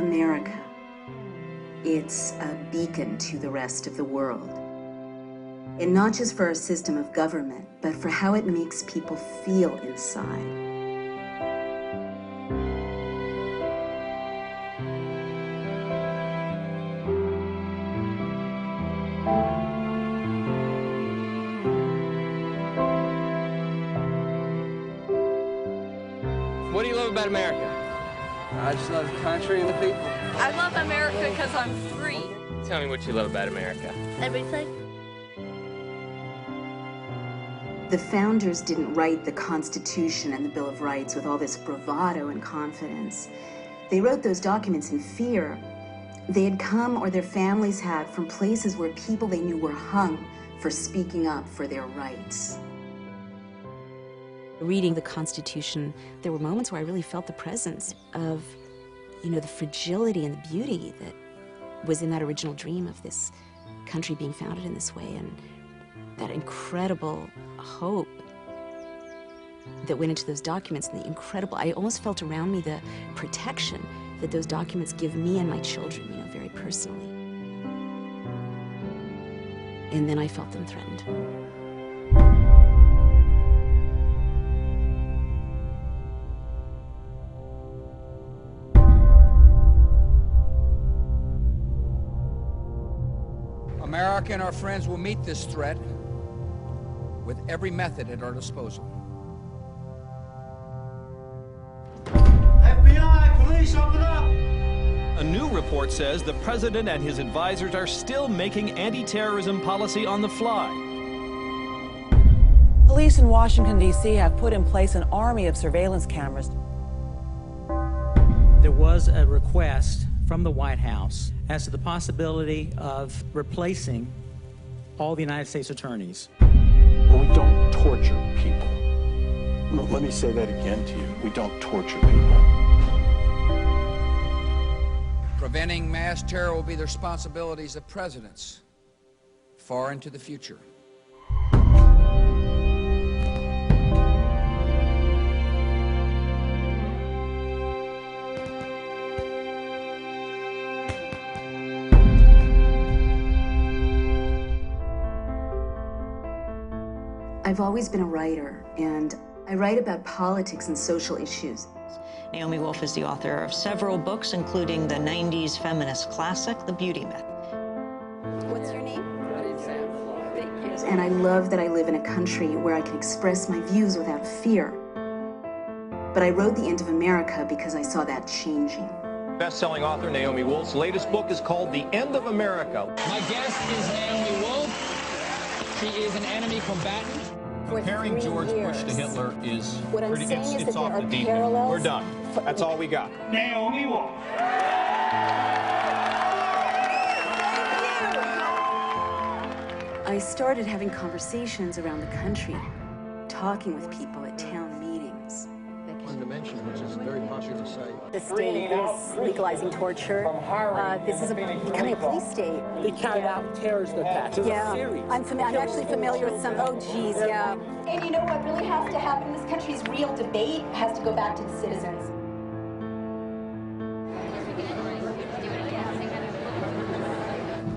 America. It's a beacon to the rest of the world. And not just for our system of government, but for how it makes people feel inside. What do you love about America? I just love the country and the people. I love America because I'm free. Tell me what you love about America. Everything. The founders didn't write the Constitution and the Bill of Rights with all this bravado and confidence. They wrote those documents in fear. They had come, or their families had, from places where people they knew were hung for speaking up for their rights. Reading the Constitution, there were moments where I really felt the presence of, the fragility and the beauty that was in that original dream of this country being founded in this way, and that incredible hope that went into those documents, and I almost felt around me the protection that those documents give me and my children, very personally. And then I felt them threatened. America and our friends will meet this threat with every method at our disposal. FBI, police, open up! A new report says the president and his advisors are still making anti-terrorism policy on the fly. Police in Washington, D.C. have put in place an army of surveillance cameras. There was a request from the White House as to the possibility of replacing all the United States attorneys. We don't torture people. Let me say that again to you. We don't torture people. Preventing mass terror will be the responsibilities of presidents far into the future. I've always been a writer, and I write about politics and social issues. Naomi Wolf is the author of several books, including the 90s feminist classic, The Beauty Myth. What's your name? Thank you. And I love that I live in a country where I can express my views without fear. But I wrote The End of America because I saw that changing. Best-selling author Naomi Wolf's latest book is called The End of America. My guest is Naomi Wolf. She is an enemy combatant. Comparing George Bush to Hitler is What I'm pretty, saying is it's that off there the are deep end. parallels. We're done. That's all we got. Naomi Wolf. I started having conversations around the country, talking with people at town meetings. One dimension, which is very popular to say. The state is legalizing torture. This is becoming a police state. They carried out terrorist attacks. Yeah, I'm actually familiar with some. Oh, geez, yeah. And you know what really has to happen in this country is real debate has to go back to the citizens.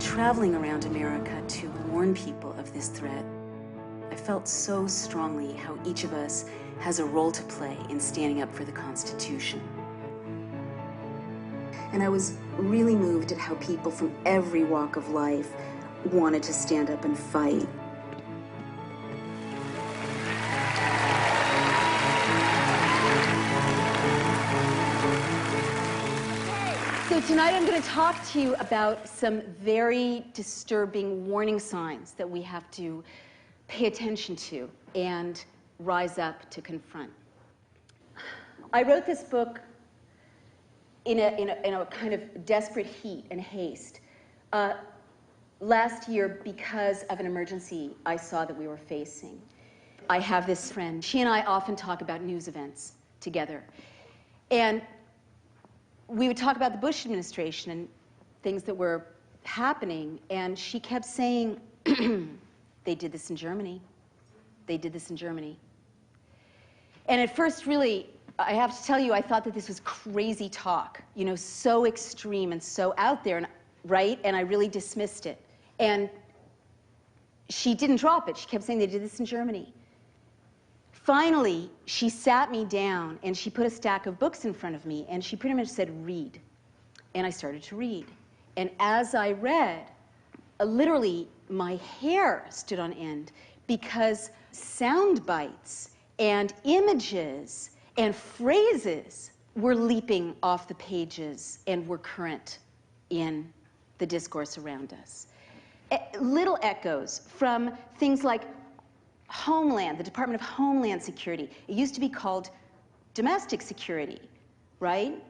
Traveling around America to warn people of this threat, I felt so strongly how each of us has a role to play in standing up for the Constitution. And I was really moved at how people from every walk of life wanted to stand up and fight. So tonight I'm going to talk to you about some very disturbing warning signs that we have to pay attention to and rise up to confront. I wrote this book in a kind of desperate heat and haste last year because of an emergency I saw that we were facing. I have this friend. She and I often talk about news events together. And we would talk about the Bush administration and things that were happening, and she kept saying, they did this in Germany. They did this in Germany. And at first, really, I have to tell you, I thought that this was crazy talk, you know, so extreme and so out there, and, right? And I really dismissed it. And she didn't drop it. She kept saying they did this in Germany. Finally, she sat me down and she put a stack of books in front of me and she pretty much said, read. And I started to read. And as I read, literally my hair stood on end because sound bites and images and phrases were leaping off the pages and were current in the discourse around us. Little echoes from things like Homeland, the Department of Homeland Security. It used to be called domestic security, right?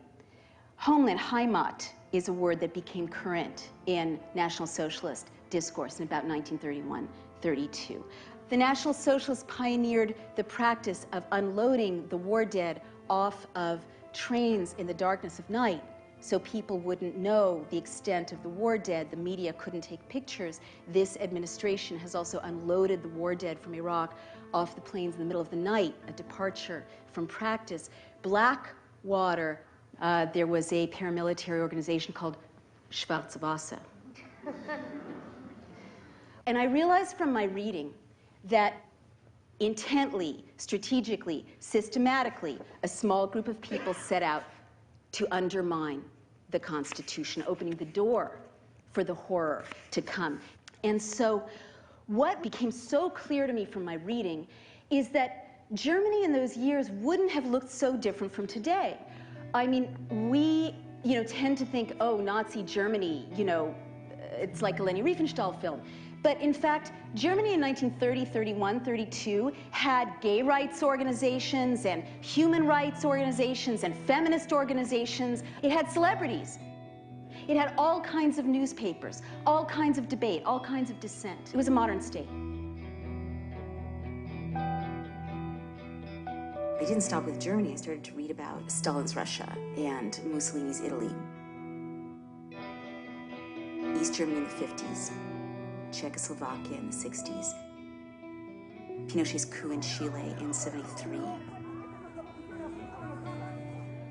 Homeland, Heimat, is a word that became current in National Socialist discourse in about 1931-32. The National Socialists pioneered the practice of unloading the war dead off of trains in the darkness of night so people wouldn't know the extent of the war dead. The media couldn't take pictures. This administration has also unloaded the war dead from Iraq off the planes in the middle of the night, a departure from practice. Blackwater, there was a paramilitary organization called Schwarze Wasser. And I realized from my reading that intently, strategically, systematically, a small group of people set out to undermine the Constitution, opening the door for the horror to come. And so what became so clear to me from my reading is that Germany in those years wouldn't have looked so different from today. I mean, we, tend to think, oh, Nazi Germany, it's like a Leni Riefenstahl film. But in fact, Germany in 1930, 31, 32 had gay rights organizations and human rights organizations and feminist organizations. It had celebrities. It had all kinds of newspapers, all kinds of debate, all kinds of dissent. It was a modern state. I didn't stop with Germany. I started to read about Stalin's Russia and Mussolini's Italy. East Germany in the 50s. Czechoslovakia in the 60s, Pinochet's coup in Chile in 73,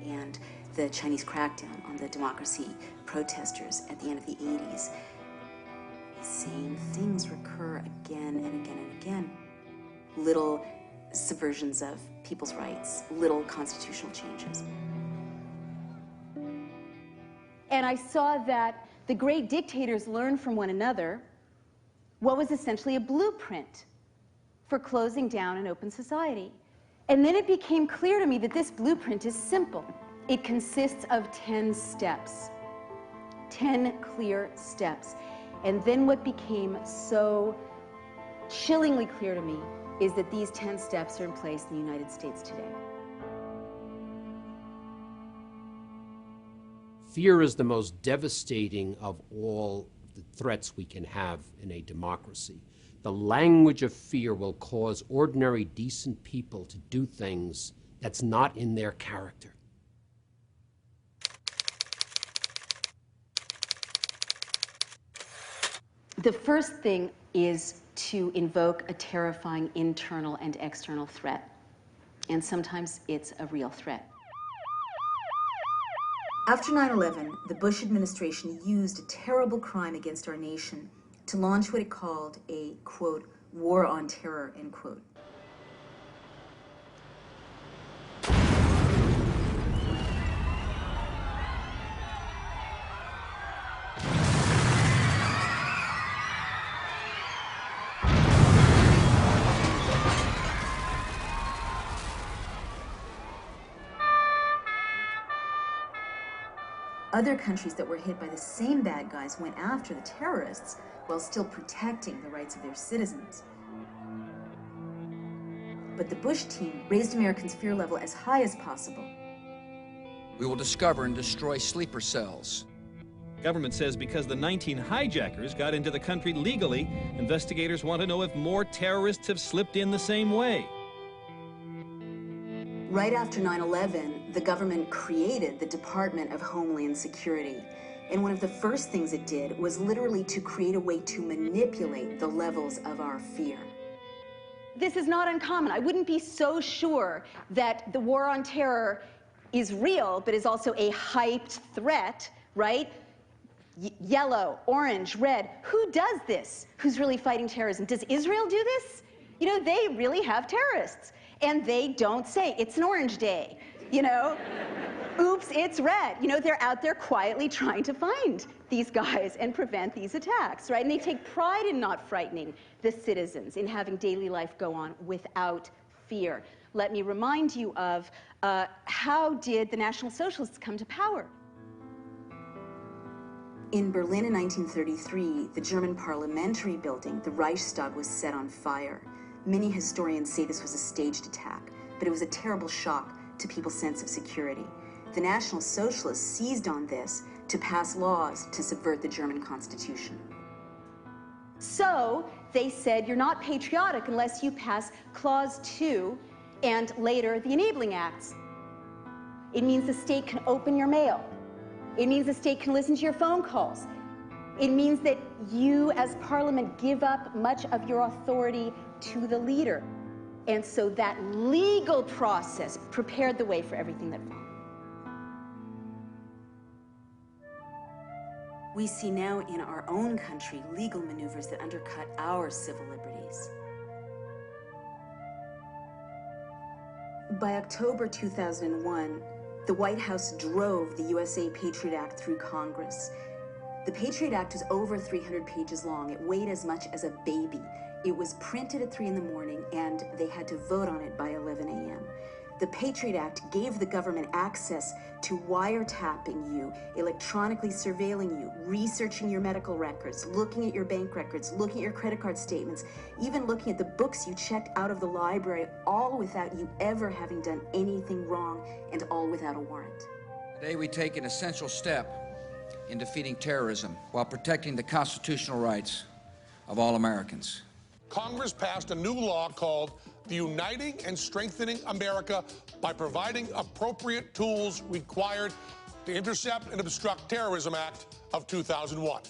and the Chinese crackdown on the democracy protesters at the end of the 80s. The same things recur again and again and again. Little subversions of people's rights, little constitutional changes. And I saw that the great dictators learned from one another what was essentially a blueprint for closing down an open society. And then it became clear to me that this blueprint is simple. It consists of 10 steps, 10 clear steps. And then what became so chillingly clear to me is that these 10 steps are in place in the United States today. Fear is the most devastating of all the threats we can have in a democracy. The language of fear will cause ordinary, decent people to do things that's not in their character. The first thing is to invoke a terrifying internal and external threat. And sometimes it's a real threat. After 9/11, the Bush administration used a terrible crime against our nation to launch what it called a, quote, war on terror, end quote. Other countries that were hit by the same bad guys went after the terrorists while still protecting the rights of their citizens. But the Bush team raised Americans' fear level as high as possible. We will discover and destroy sleeper cells. Government says because the 19 hijackers got into the country legally, investigators want to know if more terrorists have slipped in the same way. Right after 9/11, the government created the Department of Homeland Security. And one of the first things it did was literally to create a way to manipulate the levels of our fear. This is not uncommon. I wouldn't be so sure that the war on terror is real, but is also a hyped threat, right? Yellow, orange, red. Who does this? Who's really fighting terrorism? Does Israel do this? You know, they really have terrorists. And they don't say, it's an orange day, you know? Oops, it's red. You know, they're out there quietly trying to find these guys and prevent these attacks, right? And they take pride in not frightening the citizens, in having daily life go on without fear. Let me remind you of how did the National Socialists come to power? In Berlin in 1933, the German parliamentary building, the Reichstag, was set on fire. Many historians say this was a staged attack, but it was a terrible shock to people's sense of security. The National Socialists seized on this to pass laws to subvert the German Constitution. So they said, you're not patriotic unless you pass Clause 2 and later the Enabling Acts. It means the state can open your mail. It means the state can listen to your phone calls. It means that you as Parliament give up much of your authority to the leader. And so that legal process prepared the way for everything that followed. We see now in our own country legal maneuvers that undercut our civil liberties. By October 2001, the White House drove the USA Patriot Act through Congress. The Patriot Act was over 300 pages long. It weighed as much as a baby. It was printed at 3 in the morning, and they had to vote on it by 11 a.m. The Patriot Act gave the government access to wiretapping you, electronically surveilling you, researching your medical records, looking at your bank records, looking at your credit card statements, even looking at the books you checked out of the library, all without you ever having done anything wrong, and all without a warrant. Today we take an essential step in defeating terrorism while protecting the constitutional rights of all Americans. Congress passed a new law called the Uniting and Strengthening America by Providing Appropriate Tools Required to Intercept and Obstruct Terrorism Act of 2001.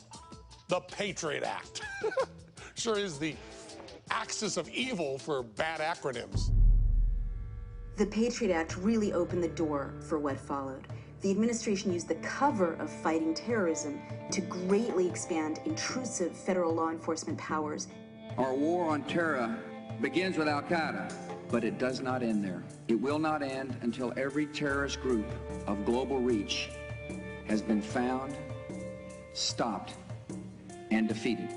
The Patriot Act. Sure is the axis of evil for bad acronyms. The Patriot Act really opened the door for what followed. The administration used the cover of fighting terrorism to greatly expand intrusive federal law enforcement powers. Our war on terror begins with Al-Qaeda, but it does not end there. It will not end until every terrorist group of global reach has been found, stopped, and defeated.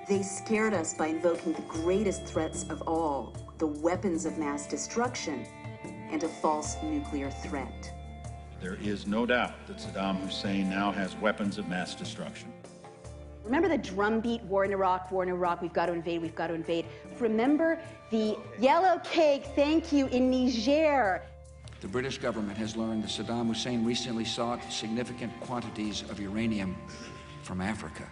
They scared us by invoking the greatest threats of all, the weapons of mass destruction, and a false nuclear threat. There is no doubt that Saddam Hussein now has weapons of mass destruction. Remember the drumbeat, war in Iraq, we've got to invade, we've got to invade. Remember the yellow cake, thank you, in Niger. The British government has learned that Saddam Hussein recently sought significant quantities of uranium from Africa.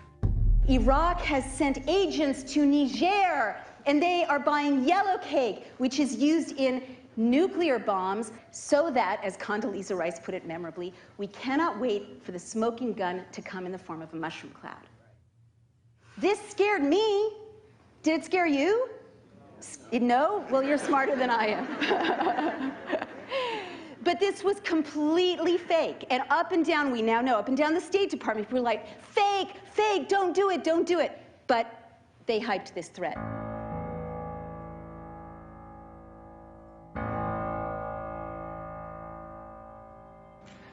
Iraq has sent agents to Niger, and they are buying yellow cake, which is used in nuclear bombs, so that, as Condoleezza Rice put it memorably, we cannot wait for the smoking gun to come in the form of a mushroom cloud. This scared me. Did it scare you? No? Well, you're smarter than I am. But this was completely fake. And up and down, we now know, up and down the State Department, people were like, fake, fake, don't do it, don't do it. But they hyped this threat.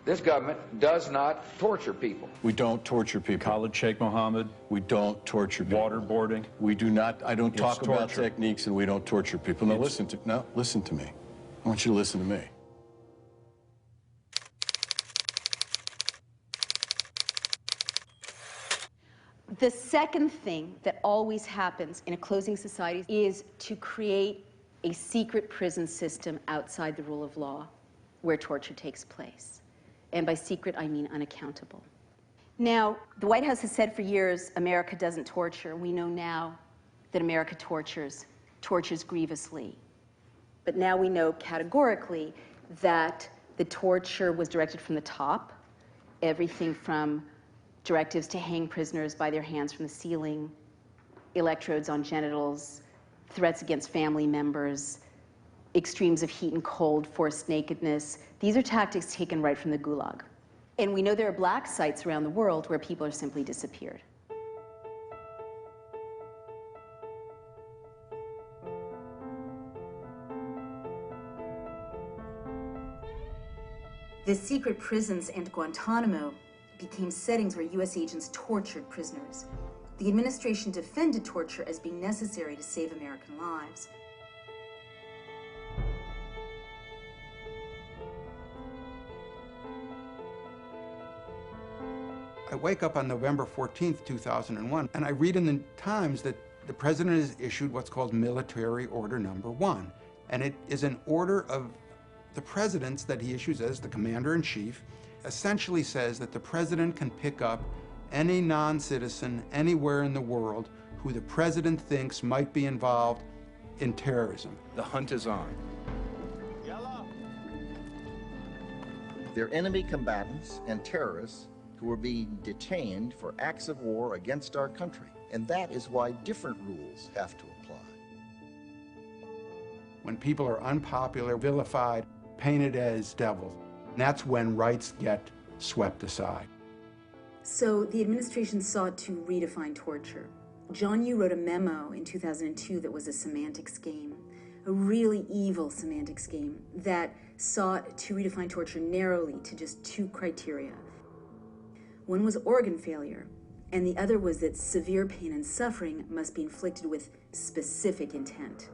This government does not torture people. We don't torture people. Khalid Sheikh Mohammed. We don't torture people. Waterboarding. We do not, I don't talk about torture. techniques, and we don't torture people. No, listen to me. I want you to listen to me. The second thing that always happens in a closing society is to create a secret prison system outside the rule of law where torture takes place. And by secret, I mean unaccountable. Now, the White House has said for years, America doesn't torture. We know now that America tortures grievously. But now we know categorically that the torture was directed from the top, everything from directives to hang prisoners by their hands from the ceiling, electrodes on genitals, threats against family members, extremes of heat and cold, forced nakedness. These are tactics taken right from the Gulag. And we know there are black sites around the world where people are simply disappeared. The secret prisons and Guantanamo became settings where U.S. agents tortured prisoners. The administration defended torture as being necessary to save American lives. I wake up on November 14th, 2001, and I read in the Times that the president has issued what's called Military Order Number 1. And it is an order of the president's that he issues as the commander-in-chief, essentially says that the president can pick up any non-citizen anywhere in the world who the president thinks might be involved in terrorism. The hunt is on. They're enemy combatants and terrorists who are being detained for acts of war against our country. And that is why different rules have to apply. When people are unpopular, vilified, painted as devils, that's when rights get swept aside. So the administration sought to redefine torture. John Yoo wrote a memo in 2002 that was a semantics game, a really evil semantics game that sought to redefine torture narrowly to just two criteria. One was organ failure, and the other was that severe pain and suffering must be inflicted with specific intent.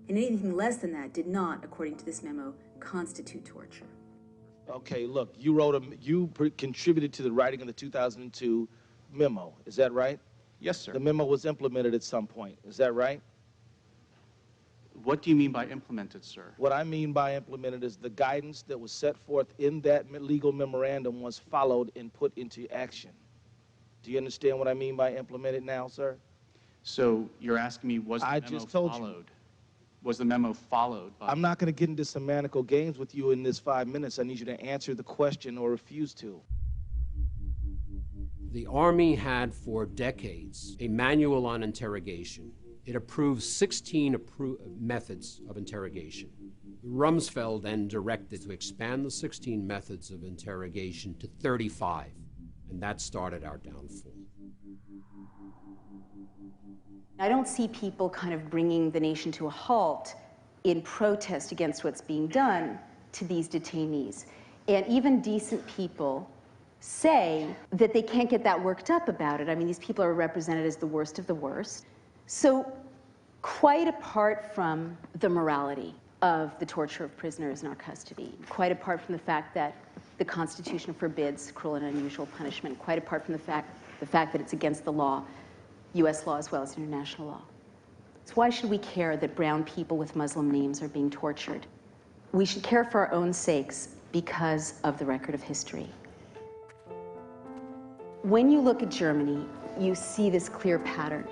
And anything less than that did not, according to this memo, constitute torture. Okay, look, you contributed to the writing of the 2002 memo. Is that right? Yes, sir. The memo was implemented at some point. Is that right? What do you mean by implemented, sir? What I mean by implemented is the guidance that was set forth in that legal memorandum was followed and put into action. Do you understand what I mean by implemented now, sir? So you're asking me, was the memo just told followed? Was the memo followed by... I'm not going to get into semantical games with you in this 5 minutes. I need you to answer the question or refuse to. The Army had for decades a manual on interrogation. It approved 16 methods of interrogation. Rumsfeld then directed to expand the 16 methods of interrogation to 35, and that started our downfall. I don't see people kind of bringing the nation to a halt in protest against what's being done to these detainees. And even decent people say that they can't get that worked up about it. I mean, these people are represented as the worst of the worst. So quite apart from the morality of the torture of prisoners in our custody, quite apart from the fact that the Constitution forbids cruel and unusual punishment, quite apart from the fact that it's against the law, U.S. law as well as international law. So why should we care that brown people with Muslim names are being tortured? We should care for our own sakes because of the record of history. When you look at Germany, you see this clear pattern.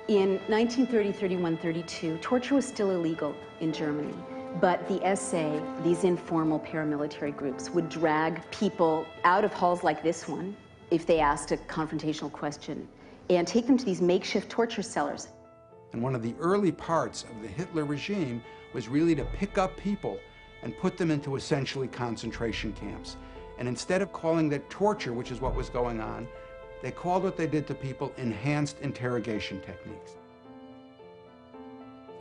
In 1930, 31, 32, torture was still illegal in Germany, but the SA, these informal paramilitary groups, would drag people out of halls like this one if they asked a confrontational question, and take them to these makeshift torture cellars. And one of the early parts of the Hitler regime was really to pick up people and put them into essentially concentration camps. And instead of calling that torture, which is what was going on, they called what they did to people enhanced interrogation techniques.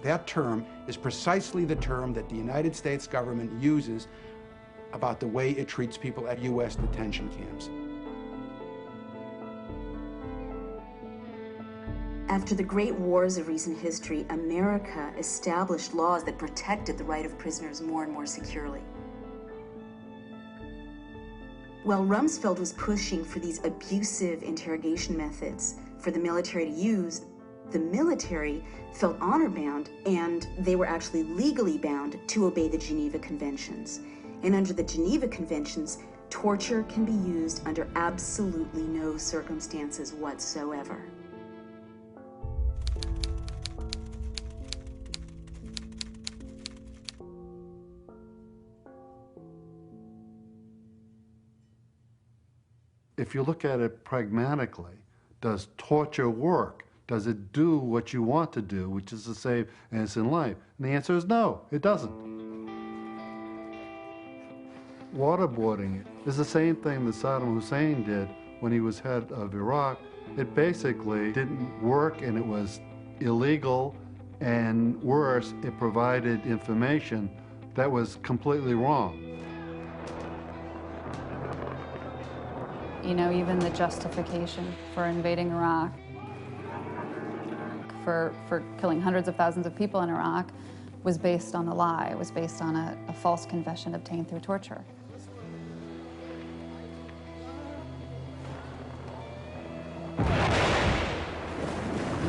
That term is precisely the term that the United States government uses about the way it treats people at U.S. detention camps. After the great wars of recent history, America established laws that protected the right of prisoners more and more securely. While Rumsfeld was pushing for these abusive interrogation methods for the military to use, the military felt honor-bound, and they were actually legally bound to obey the Geneva Conventions. And under the Geneva Conventions, torture can be used under absolutely no circumstances whatsoever. If you look at it pragmatically, does torture work? Does it do what you want to do, which is to save innocent life? And the answer is no, it doesn't. Waterboarding it is the same thing that Saddam Hussein did when he was head of Iraq. It basically didn't work, and it was illegal, and worse, it provided information that was completely wrong. You know, even the justification for invading Iraq, for killing hundreds of thousands of people in Iraq, was based on a lie. It was based on a false confession obtained through torture.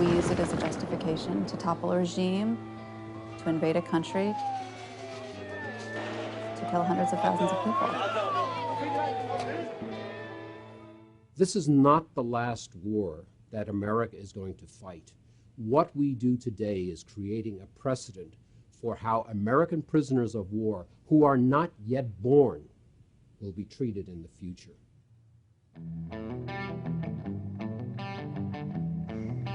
We use it as a justification to topple a regime, to invade a country, to kill hundreds of thousands of people. This is not the last war that America is going to fight. What we do today is creating a precedent for how American prisoners of war who are not yet born will be treated in the future.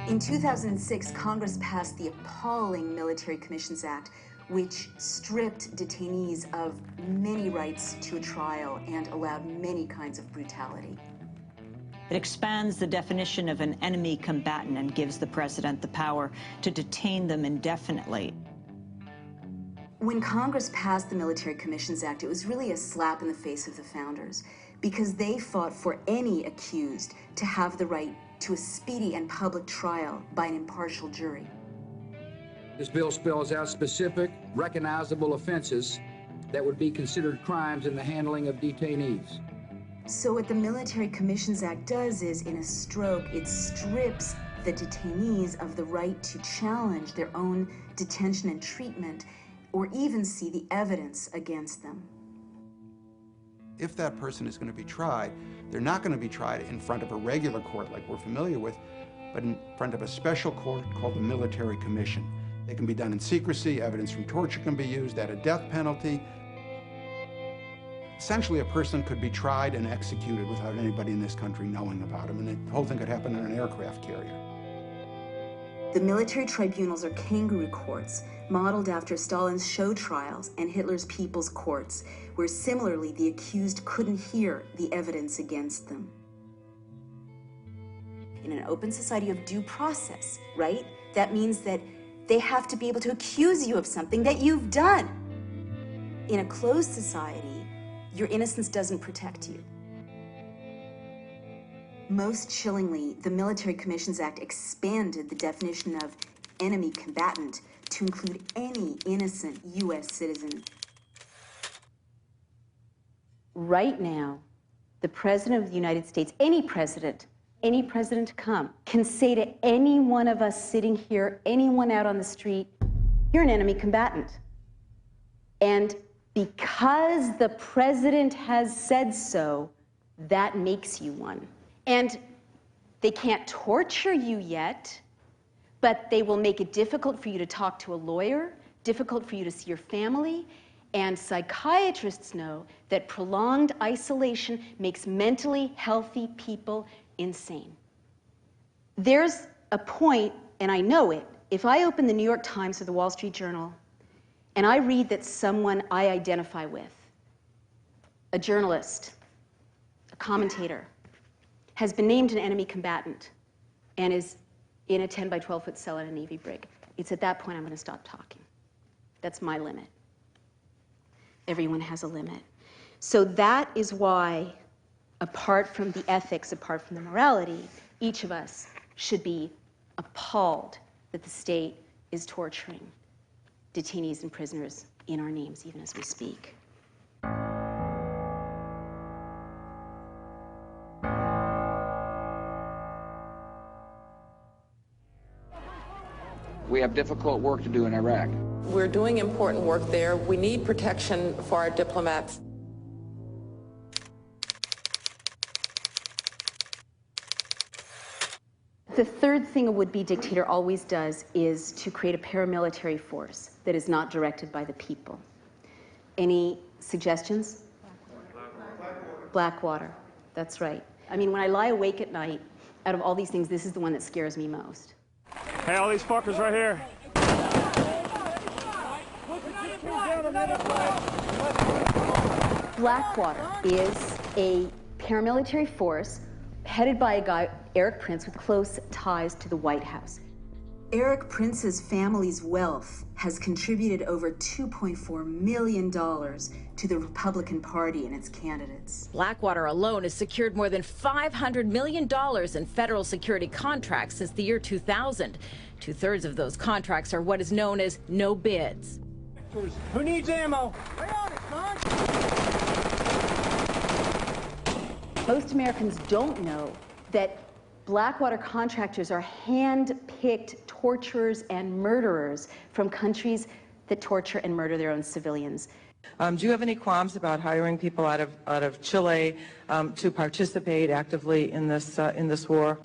In 2006, Congress passed the appalling Military Commissions Act, which stripped detainees of many rights to a trial and allowed many kinds of brutality. It expands the definition of an enemy combatant and gives the president the power to detain them indefinitely. When Congress passed the Military Commissions Act, it was really a slap in the face of the founders, because they fought for any accused to have the right to a speedy and public trial by an impartial jury. This bill spells out specific, recognizable offenses that would be considered crimes in the handling of detainees. So what the Military Commissions Act does is, in a stroke, it strips the detainees of the right to challenge their own detention and treatment, or even see the evidence against them. If that person is going to be tried, they're not going to be tried in front of a regular court like we're familiar with, but in front of a special court called the Military Commission. They can be done in secrecy, evidence from torture can be used, at a death penalty. Essentially, a person could be tried and executed without anybody in this country knowing about him, and the whole thing could happen in an aircraft carrier. The military tribunals are kangaroo courts, modeled after Stalin's show trials and Hitler's people's courts, where similarly the accused couldn't hear the evidence against them. In an open society of due process, right? That means that they have to be able to accuse you of something that you've done. In a closed society, your innocence doesn't protect you. Most chillingly, the Military Commissions Act expanded the definition of enemy combatant to include any innocent U.S. citizen. Right now, the President of the United States, any president to come, can say to any one of us sitting here, anyone out on the street, you're an enemy combatant. And because the president has said so, that makes you one. And they can't torture you yet, but they will make it difficult for you to talk to a lawyer, difficult for you to see your family, and psychiatrists know that prolonged isolation makes mentally healthy people insane. There's a point, and I know it, if I open the New York Times or the Wall Street Journal, and I read that someone I identify with, a journalist, a commentator, has been named an enemy combatant and is in a 10 by 12 foot cell in a Navy brig, it's at that point I'm going to stop talking. That's my limit. Everyone has a limit. So that is why, apart from the ethics, apart from the morality, each of us should be appalled that the state is torturing detainees and prisoners in our names, even as we speak. We have difficult work to do in Iraq. We're doing important work there. We need protection for our diplomats. The third thing a would-be dictator always does is to create a paramilitary force that is not directed by the people. Any suggestions? Blackwater. That's right. I mean, when I lie awake at night, out of all these things, this is the one that scares me most. Hey, all these fuckers right here. Blackwater is a paramilitary force headed by a guy, Erik Prince, with close ties to the White House. Erik Prince's family's wealth has contributed over $2.4 million to the Republican Party and its candidates. Blackwater alone has secured more than $500 million in federal security contracts since the year 2000. Two-thirds of those contracts are what is known as no bids. Who needs ammo? Most Americans don't know that Blackwater contractors are hand-picked torturers and murderers from countries that torture and murder their own civilians. Do you have any qualms about hiring people out of Chile to participate actively in this war?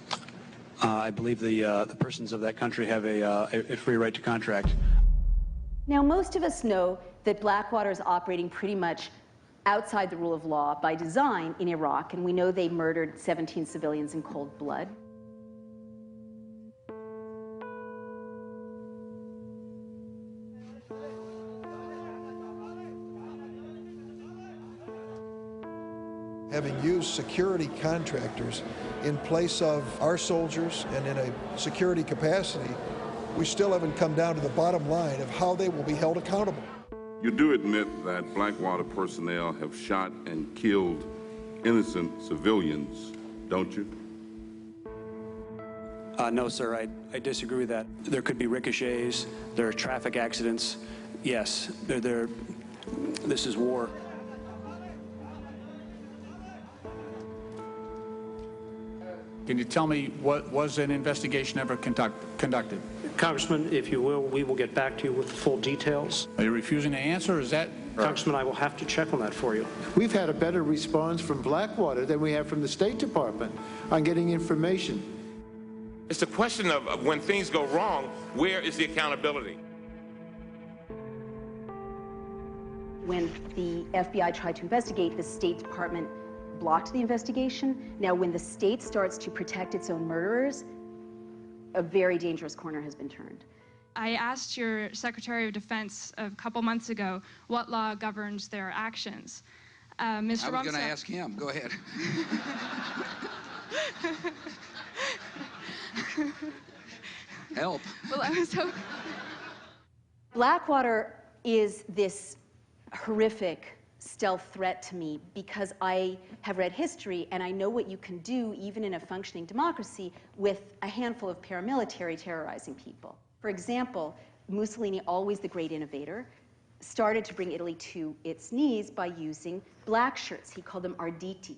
I believe the persons of that country have a free right to contract. Now, most of us know that Blackwater is operating pretty much outside the rule of law by design in Iraq, and we know they murdered 17 civilians in cold blood. Having used security contractors in place of our soldiers and in a security capacity, we still haven't come down to the bottom line of how they will be held accountable. You do admit that Blackwater personnel have shot and killed innocent civilians, don't you? No, sir, I disagree with that. There could be ricochets, there are traffic accidents. Yes, this is war. Can you tell me, was an investigation ever conducted? Congressman, if you will, we will get back to you with the full details. Are you refusing to answer, or is that? Congressman, I will have to check on that for you. We've had a better response from Blackwater than we have from the State Department on getting information. It's a question of when things go wrong, where is the accountability? When the FBI tried to investigate, the State Department blocked the investigation. Now, when the state starts to protect its own murderers, a very dangerous corner has been turned. I asked your Secretary of Defense a couple months ago what law governs their actions. Mr. I was Rumsfeld, going to ask him. Go ahead. Help. Well, I was hoping. Blackwater is this horrific stealth threat to me because I have read history and I know what you can do even in a functioning democracy with a handful of paramilitary terrorizing people. For example, Mussolini, always the great innovator, started to bring Italy to its knees by using black shirts. He called them arditi.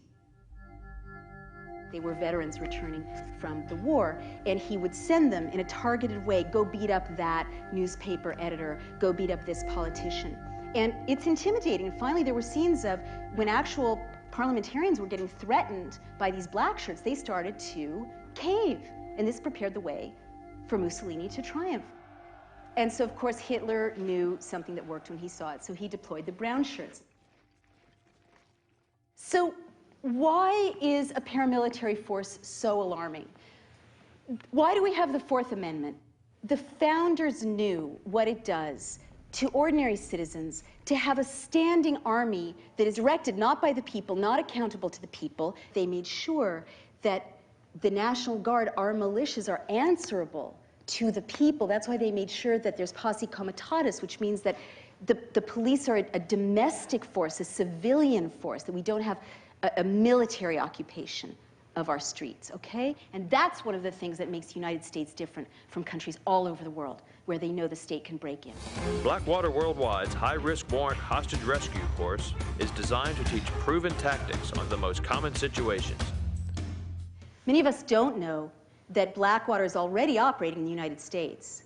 They were veterans returning from the war, and he would send them in a targeted way, go beat up that newspaper editor, go beat up this politician. And it's intimidating. And finally, there were scenes of when actual parliamentarians were getting threatened by these black shirts, they started to cave. And this prepared the way for Mussolini to triumph. And so, of course, Hitler knew something that worked when he saw it, so he deployed the brown shirts. So why is a paramilitary force so alarming? Why do we have the Fourth Amendment? The founders knew what it does to ordinary citizens to have a standing army that is erected not by the people, not accountable to the people. They made sure that the National Guard, our militias, are answerable to the people. That's why they made sure that there's posse comitatus, which means that the police are a domestic force, a civilian force, that we don't have a military occupation of our streets, okay? And that's one of the things that makes the United States different from countries all over the world where they know the state can break in. Blackwater Worldwide's high-risk warrant hostage rescue course is designed to teach proven tactics on the most common situations. Many of us don't know that Blackwater is already operating in the United States.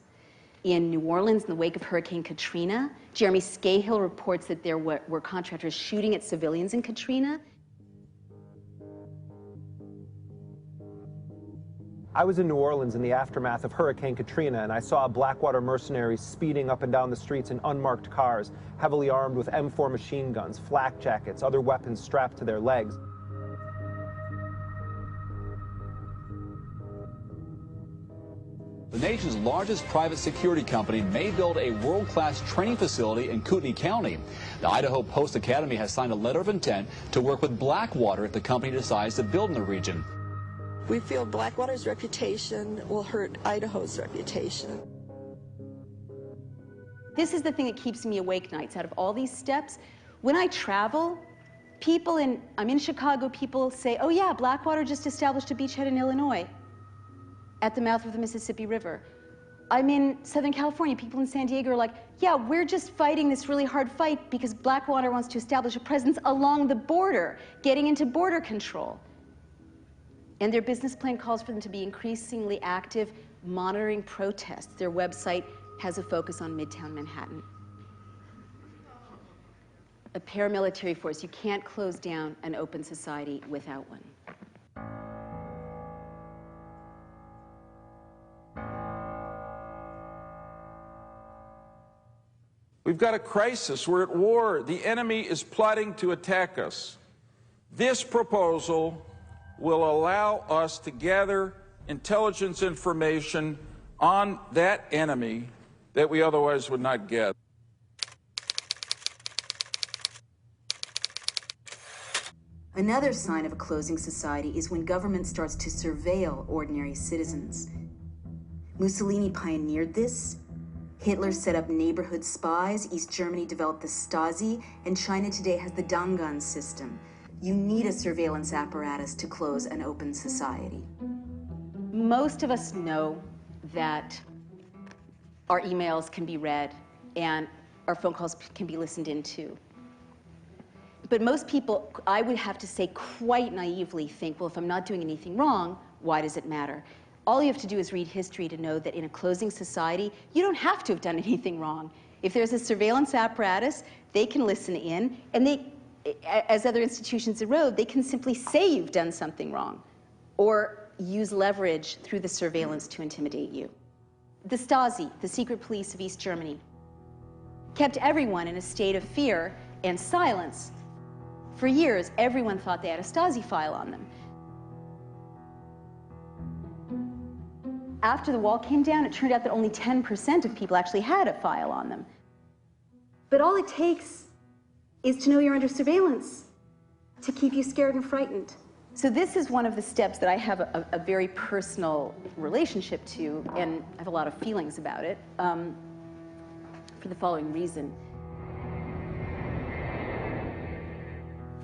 In New Orleans, in the wake of Hurricane Katrina, Jeremy Scahill reports that there were contractors shooting at civilians in Katrina. I was in New Orleans in the aftermath of Hurricane Katrina, and I saw Blackwater mercenaries speeding up and down the streets in unmarked cars, heavily armed with M4 machine guns, flak jackets, other weapons strapped to their legs. The nation's largest private security company may build a world-class training facility in Kootenai County. The Idaho Post Academy has signed a letter of intent to work with Blackwater if the company decides to build in the region. We feel Blackwater's reputation will hurt Idaho's reputation. This is the thing that keeps me awake nights. Out of all these steps, when I travel, I'm in Chicago, people say, oh yeah, Blackwater just established a beachhead in Illinois at the mouth of the Mississippi River. I'm in Southern California, people in San Diego are like, yeah, we're just fighting this really hard fight because Blackwater wants to establish a presence along the border, getting into border control. And their business plan calls for them to be increasingly active, monitoring protests. Their website has a focus on Midtown Manhattan. A paramilitary force. You can't close down an open society without one. We've got a crisis. We're at war. The enemy is plotting to attack us. This proposal will allow us to gather intelligence information on that enemy that we otherwise would not get. Another sign of a closing society is when government starts to surveil ordinary citizens. Mussolini pioneered this. Hitler set up neighborhood spies. East Germany developed the Stasi, and China today has the Dangan system. You need a surveillance apparatus to close an open society. Most of us know that our emails can be read and our phone calls can be listened into. But most people, I would have to say quite naively, think, well, if I'm not doing anything wrong, why does it matter? All you have to do is read history to know that in a closing society, you don't have to have done anything wrong. If there's a surveillance apparatus, they can listen in, and they, as other institutions erode, they can simply say you've done something wrong, or use leverage through the surveillance to intimidate you. The Stasi, the secret police of East Germany, kept everyone in a state of fear and silence. For years, everyone thought they had a Stasi file on them. After the wall came down, it turned out that only 10% of people actually had a file on them. But all it takes is to know you're under surveillance to keep you scared and frightened. So this is one of the steps that I have a very personal relationship to, and I have a lot of feelings about it, for the following reason.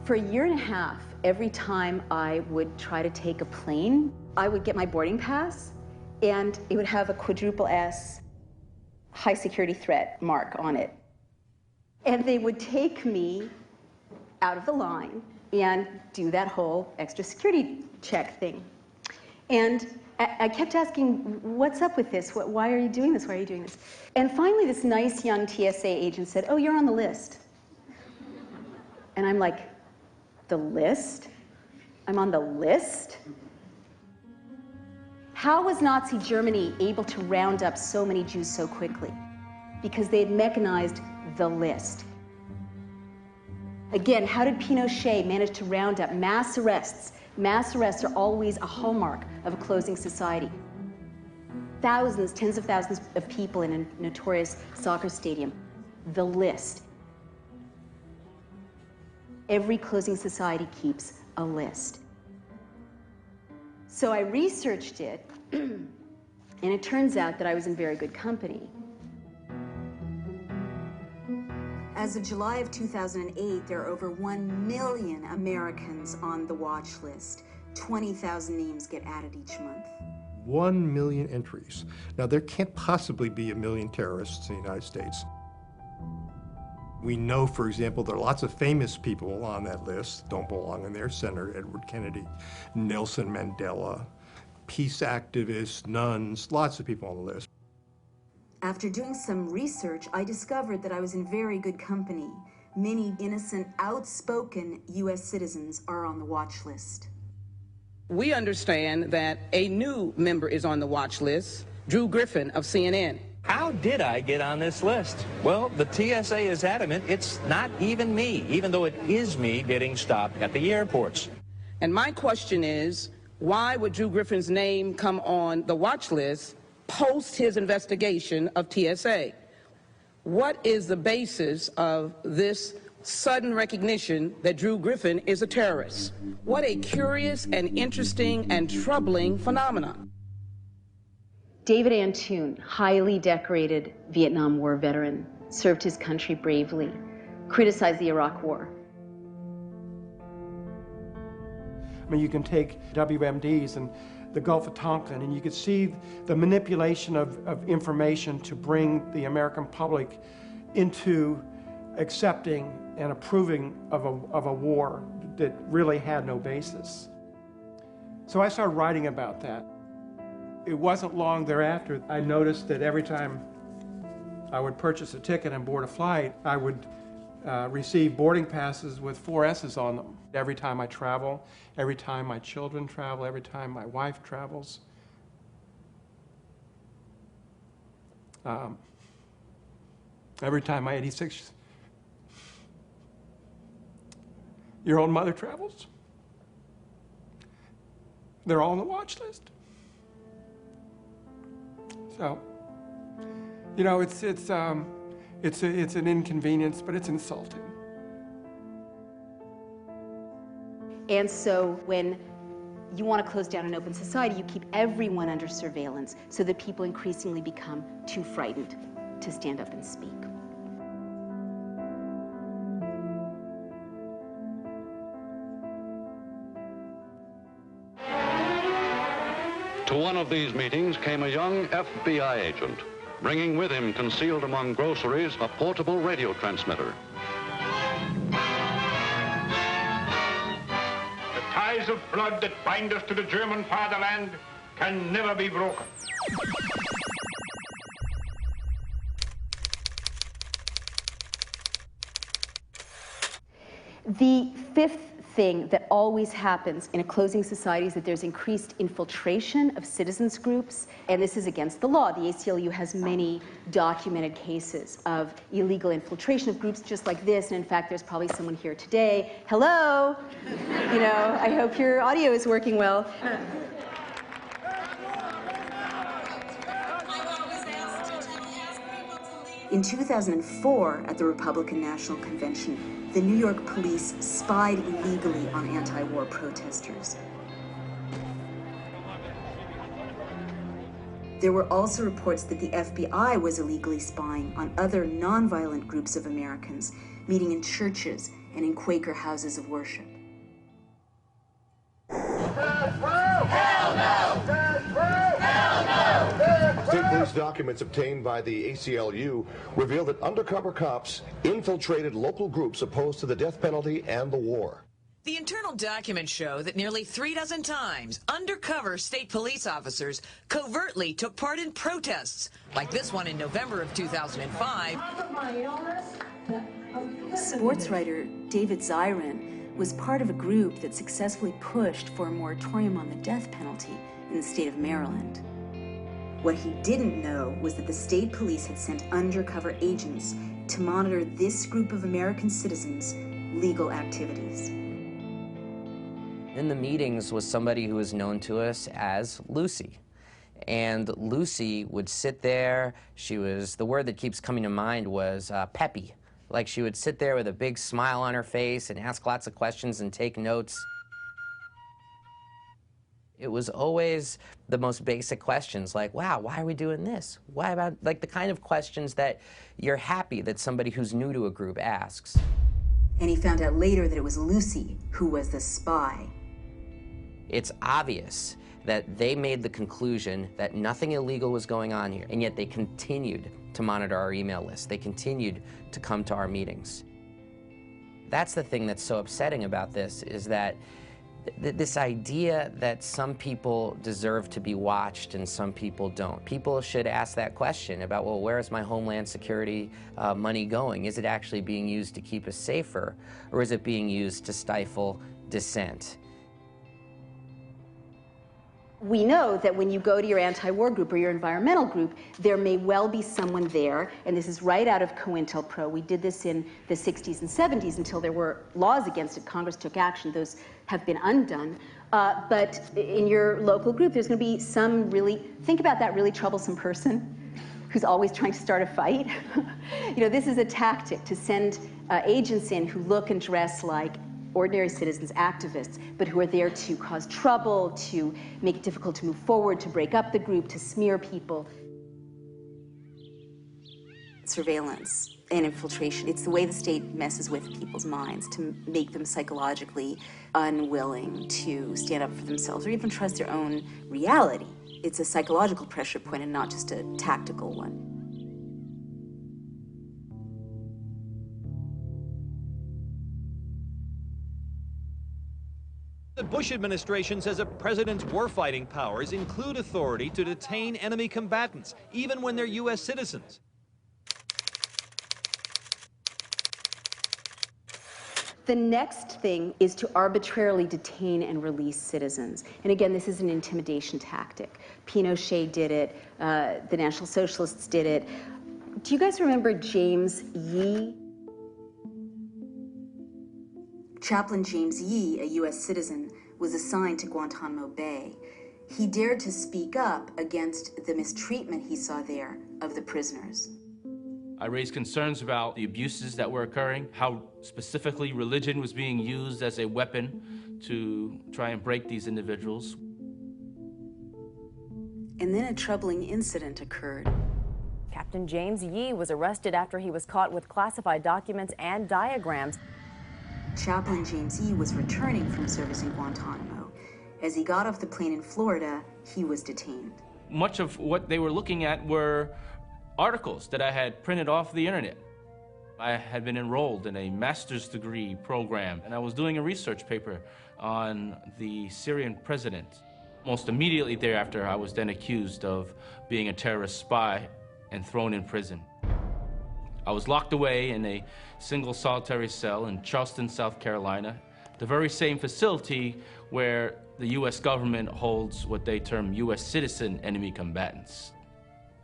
For a year and a half, every time I would try to take a plane, I would get my boarding pass, and it would have a quadruple S high security threat mark on it. And they would take me out of the line and do that whole extra security check thing. And I kept asking, what's up with this? Why are you doing this? Why are you doing this? And finally, this nice young TSA agent said, oh, you're on the list. And I'm like, the list? I'm on the list? How was Nazi Germany able to round up so many Jews so quickly? Because they had mechanized the list. Again, how did Pinochet manage to round up mass arrests? Mass arrests are always a hallmark of a closing society. Thousands, tens of thousands of people in a notorious soccer stadium. The list. Every closing society keeps a list. So I researched it, and it turns out that I was in very good company. As of July of 2008, there are over 1 million Americans on the watch list. 20,000 names get added each month. 1 million entries. Now, there can't possibly be 1 million terrorists in the United States. We know, for example, there are lots of famous people on that list, don't belong in there. Senator Edward Kennedy, Nelson Mandela, peace activists, nuns, lots of people on the list. After doing some research, I discovered that I was in very good company. Many innocent, outspoken U.S. citizens are on the watch list. We understand that a new member is on the watch list, Drew Griffin of CNN. How did I get on this list? Well, the TSA is adamant it's not even me, even though it is me getting stopped at the airports. And my question is, why would Drew Griffin's name come on the watch list post his investigation of TSA. What is the basis of this sudden recognition that Drew Griffin is a terrorist? What a curious and interesting and troubling phenomenon. David Antoon, highly decorated Vietnam War veteran, served his country bravely, criticized the Iraq War. I mean, you can take WMDs and the Gulf of Tonkin, and you could see the manipulation of information to bring the American public into accepting and approving of a war that really had no basis. So I started writing about that. It wasn't long thereafter I noticed that every time I would purchase a ticket and board a flight, I would receive boarding passes with 4 S's on them. Every time I travel, every time my children travel, every time my wife travels. Every time my 86-year-old mother travels. They're all on the watch list. So, you know, it's an inconvenience, but it's insulting. And so when you want to close down an open society, you keep everyone under surveillance so that people increasingly become too frightened to stand up and speak. To one of these meetings came a young FBI agent, bringing with him, concealed among groceries, a portable radio transmitter. The ties of blood that bind us to the German fatherland can never be broken. The fifth thing that always happens in a closing society is that there's increased infiltration of citizens groups, and this is against the law. The ACLU has many documented cases of illegal infiltration of groups just like this, and in fact, there's probably someone here today. Hello! You know, I hope your audio is working well. In 2004, at the Republican National Convention, the New York police spied illegally on anti-war protesters. There were also reports that the FBI was illegally spying on other nonviolent groups of Americans, meeting in churches and in Quaker houses of worship. State police documents obtained by the ACLU reveal that undercover cops infiltrated local groups opposed to the death penalty and the war. The internal documents show that nearly 36 times, undercover state police officers covertly took part in protests, like this one in November of 2005. Sports writer David Zirin was part of a group that successfully pushed for a moratorium on the death penalty in the state of Maryland. What he didn't know was that the state police had sent undercover agents to monitor this group of American citizens' legal activities. In the meetings was somebody who was known to us as Lucy. And Lucy would sit there. She was, the word that keeps coming to mind was peppy. Like she would sit there with a big smile on her face and ask lots of questions and take notes. It was always the most basic questions like, wow, why are we doing this? Why about, like the kind of questions that you're happy that somebody who's new to a group asks. And he found out later that it was Lucy who was the spy. It's obvious that they made the conclusion that nothing illegal was going on here, and yet they continued to monitor our email list. They continued to come to our meetings. That's the thing that's so upsetting about this, is that this idea that some people deserve to be watched and some people don't. People should ask that question about, well, where is my Homeland Security money going? Is it actually being used to keep us safer, or is it being used to stifle dissent? We know that when you go to your anti-war group or your environmental group, there may well be someone there, and this is right out of COINTELPRO. We did this in the 60s and 70s until there were laws against it. Congress took action. Those have been undone. But in your local group, there's going to be some really, think about that really troublesome person who's always trying to start a fight. You know, this is a tactic to send agents in who look and dress like ordinary citizens, activists, but who are there to cause trouble, to make it difficult to move forward, to break up the group, to smear people. Surveillance and infiltration, it's the way the state messes with people's minds to make them psychologically unwilling to stand up for themselves or even trust their own reality. It's a psychological pressure point and not just a tactical one. The Bush administration says a president's warfighting powers include authority to detain enemy combatants, even when they're U.S. citizens. The next thing is to arbitrarily detain and release citizens. And again, this is an intimidation tactic. Pinochet did it, the National Socialists did it. Do you guys remember James Yee? Chaplain James Yee, a U.S. citizen, was assigned to Guantanamo Bay. He dared to speak up against the mistreatment he saw there of the prisoners. I raised concerns about the abuses that were occurring, how specifically religion was being used as a weapon to try and break these individuals. And then a troubling incident occurred. Captain James Yee was arrested after he was caught with classified documents and diagrams. Chaplain James Yee was returning from service in Guantanamo. As he got off the plane in Florida, he was detained. Much of what they were looking at were articles that I had printed off the internet. I had been enrolled in a master's degree program, and I was doing a research paper on the Syrian president. Almost immediately thereafter, I was then accused of being a terrorist spy and thrown in prison. I was locked away in a single solitary cell in Charleston, South Carolina, the very same facility where the U.S. government holds what they term U.S. citizen enemy combatants.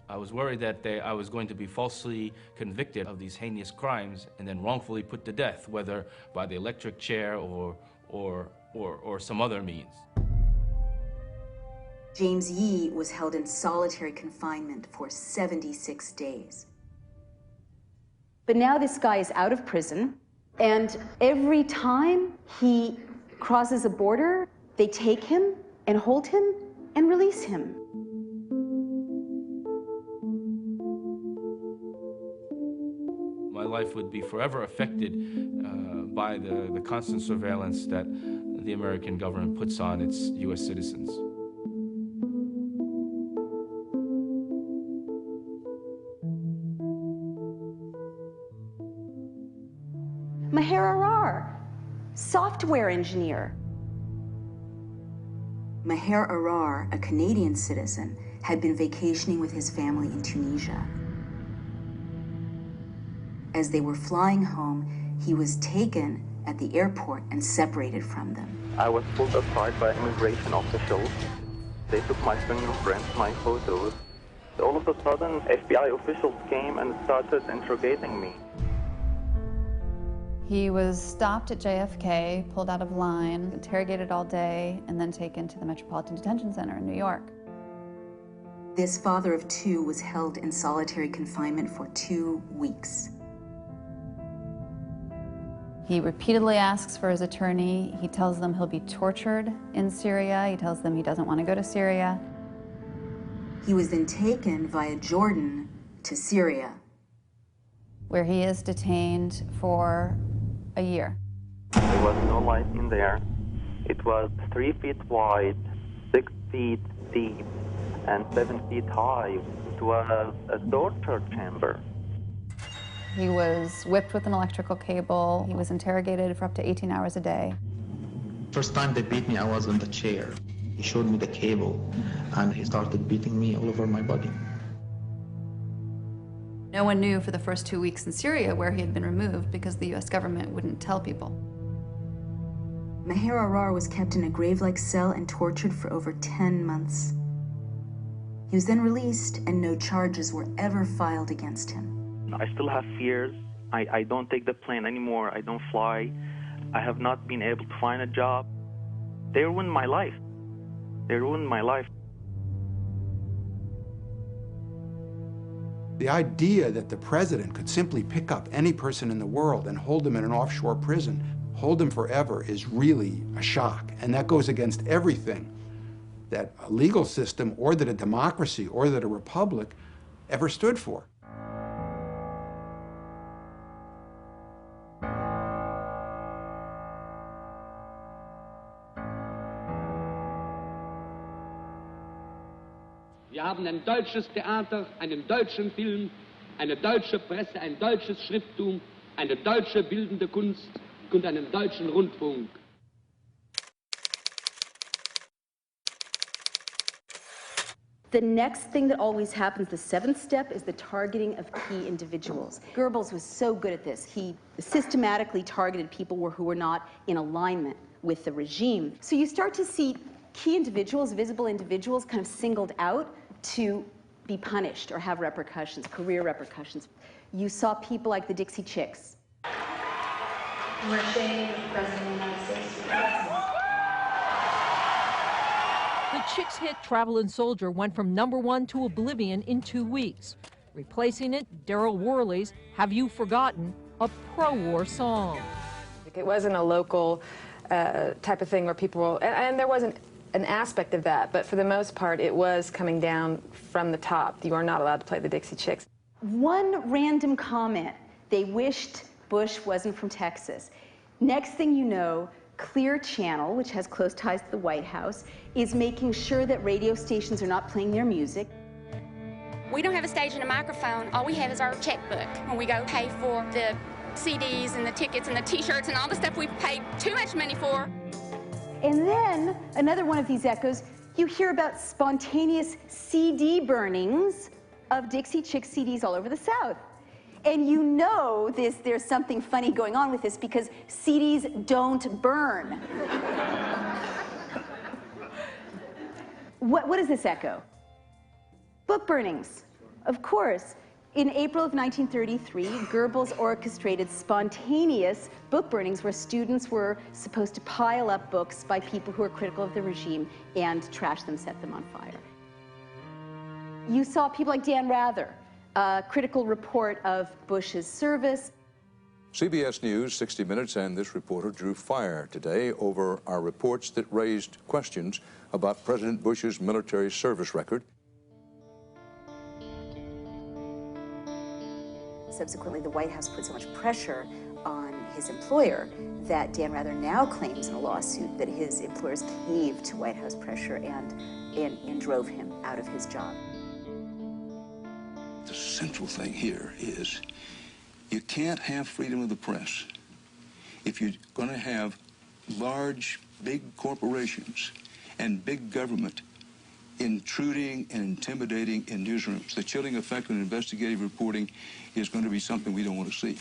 I was worried that I was going to be falsely convicted of these heinous crimes and then wrongfully put to death, whether by the electric chair or some other means. James Yee was held in solitary confinement for 76 days. But now this guy is out of prison, and every time he crosses a border, they take him and hold him and release him. My life would be forever affected by the constant surveillance that the American government puts on its U.S. citizens. Maher Arar, software engineer. Maher Arar, a Canadian citizen, had been vacationing with his family in Tunisia. As they were flying home, he was taken at the airport and separated from them. I was pulled aside by immigration officials. They took my fingerprints, my photos. All of a sudden, FBI officials came and started interrogating me. He was stopped at JFK, pulled out of line, interrogated all day, and then taken to the Metropolitan Detention Center in New York. This father of two was held in solitary confinement for 2 weeks. He repeatedly asks for his attorney. He tells them he'll be tortured in Syria. He tells them he doesn't want to go to Syria. He was then taken via Jordan to Syria, where he is detained for a year. There was no light in there. It was 3 feet wide, 6 feet deep, and 7 feet high. It was a torture chamber. He was whipped with an electrical cable. He was interrogated for up to 18 hours a day. First time they beat me, I was in the chair. He showed me the cable, and he started beating me all over my body. No one knew for the first 2 weeks in Syria where he had been removed because the U.S. government wouldn't tell people. Maher Arar was kept in a grave-like cell and tortured for over 10 months. He was then released, and no charges were ever filed against him. I still have fears. I don't take the plane anymore. I don't fly. I have not been able to find a job. They ruined my life. They ruined my life. The idea that the president could simply pick up any person in the world and hold them in an offshore prison, hold them forever, is really a shock. And that goes against everything that a legal system or that a democracy or that a republic ever stood for. Wir haben ein deutsches Theater, einen deutschen Film, eine deutsche Presse, ein deutsches Schrifttum, eine deutsche bildende Kunst und einen deutschen Rundfunk. The next thing that always happens, the seventh step, is the targeting of key individuals. Goebbels was so good at this. He systematically targeted people who were not in alignment with the regime. So you start to see key individuals, visible individuals, kind of singled out to be punished or have repercussions, career repercussions. You saw people like the Dixie Chicks. President of the United States. The Chicks hit Travel and Soldier went from #1 to oblivion in 2 weeks. Replacing it, Daryl Worley's Have You Forgotten, a pro-war song. It wasn't a local type of thing where people, and there wasn't an aspect of that, but for the most part, it was coming down from the top. You are not allowed to play the Dixie Chicks. One random comment, they wished Bush wasn't from Texas. Next thing you know, Clear Channel, which has close ties to the White House, is making sure that radio stations are not playing their music. We don't have a stage and a microphone. All we have is our checkbook when we go pay for the CDs and the tickets and the t-shirts and all the stuff we've paid too much money for. And then, another one of these echoes, you hear about spontaneous CD burnings of Dixie Chicks CDs all over the South. And you know there's something funny going on with this because CDs don't burn. What does this echo? Book burnings, of course. In April of 1933, Goebbels orchestrated spontaneous book burnings where students were supposed to pile up books by people who were critical of the regime and trash them, set them on fire. You saw people like Dan Rather, a critical report of Bush's service. CBS News, 60 Minutes, and this reporter drew fire today over our reports that raised questions about President Bush's military service record. Subsequently, the White House put so much pressure on his employer that Dan Rather now claims in a lawsuit that his employers caved to White House pressure and drove him out of his job. The central thing here is you can't have freedom of the press if you're going to have large, big corporations and big government intruding and intimidating in newsrooms. The chilling effect on investigative reporting is going to be something we don't want to see.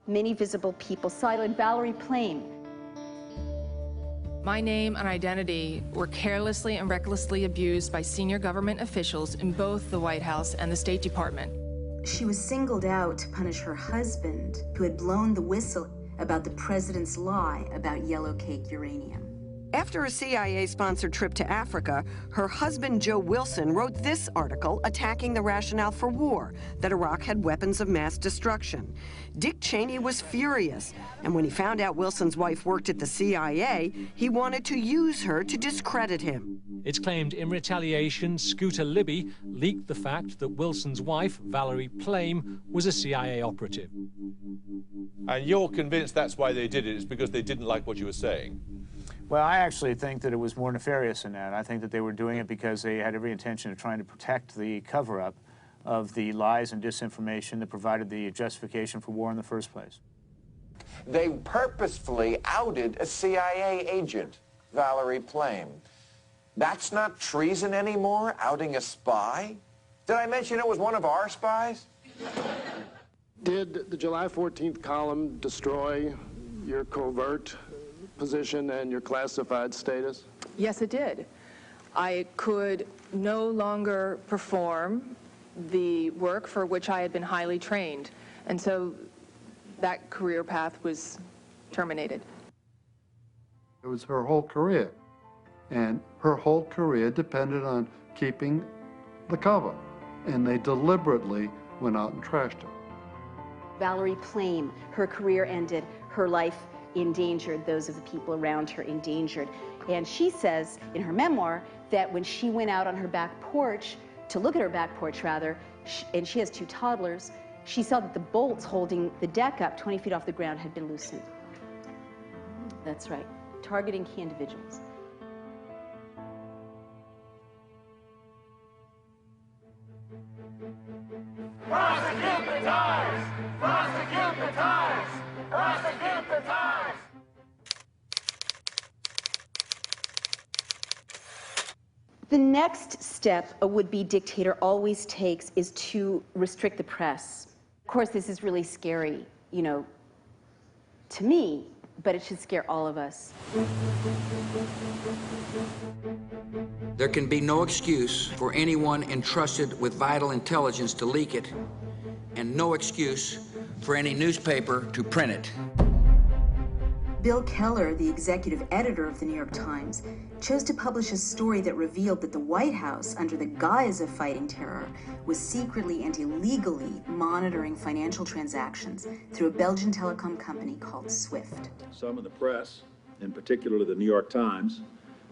Many visible people cited Valerie Plame. My name and identity were carelessly and recklessly abused by senior government officials in both the White House and the State Department. She was singled out to punish her husband, who had blown the whistle about the president's lie about yellow cake uranium. After a CIA-sponsored trip to Africa, her husband, Joe Wilson, wrote this article attacking the rationale for war, that Iraq had weapons of mass destruction. Dick Cheney was furious, and when he found out Wilson's wife worked at the CIA, he wanted to use her to discredit him. It's claimed in retaliation, Scooter Libby leaked the fact that Wilson's wife, Valerie Plame, was a CIA operative. And you're convinced that's why they did it, is because they didn't like what you were saying? Well, I actually think that it was more nefarious than that. I think that they were doing it because they had every intention of trying to protect the cover-up of the lies and disinformation that provided the justification for war in the first place. They purposefully outed a CIA agent, Valerie Plame. That's not treason anymore, outing a spy? Did I mention it was one of our spies? Did the July 14th column destroy your covert position and your classified status? Yes, it did. I could no longer perform the work for which I had been highly trained, and so that career path was terminated. It was her whole career, and her whole career depended on keeping the cover, and they deliberately went out and trashed her. Valerie Plame, her career ended, her life endangered, those of the people around her endangered. And she says in her memoir that when she went out on her back porch, to look at her back porch rather, and she has 2 toddlers, she saw that the bolts holding the deck up 20 feet off the ground had been loosened. That's right, targeting key individuals. Prosecute the Tars! Prosecute the Tars! Prosecute the Tars! The next step a would-be dictator always takes is to restrict the press. Of course, this is really scary, you know, to me, but it should scare all of us. There can be no excuse for anyone entrusted with vital intelligence to leak it, and no excuse for any newspaper to print it. Bill Keller, the executive editor of the New York Times, chose to publish a story that revealed that the White House, under the guise of fighting terror, was secretly and illegally monitoring financial transactions through a Belgian telecom company called SWIFT. Some in the press, in particular the New York Times,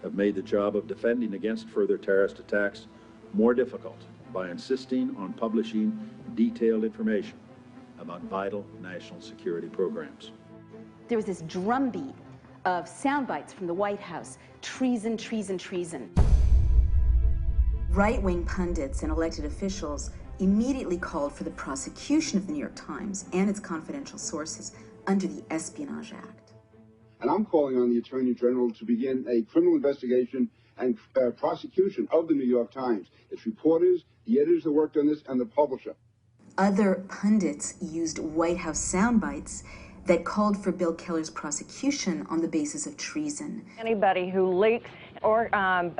have made the job of defending against further terrorist attacks more difficult by insisting on publishing detailed information about vital national security programs. There was this drumbeat of sound bites from the White House. Treason, treason, treason. Right-wing pundits and elected officials immediately called for the prosecution of the New York Times and its confidential sources under the Espionage Act. And I'm calling on the Attorney General to begin a criminal investigation and prosecution of the New York Times, its reporters, the editors that worked on this, and the publisher. Other pundits used White House sound bites that called for Bill Keller's prosecution on the basis of treason. Anybody who leaks or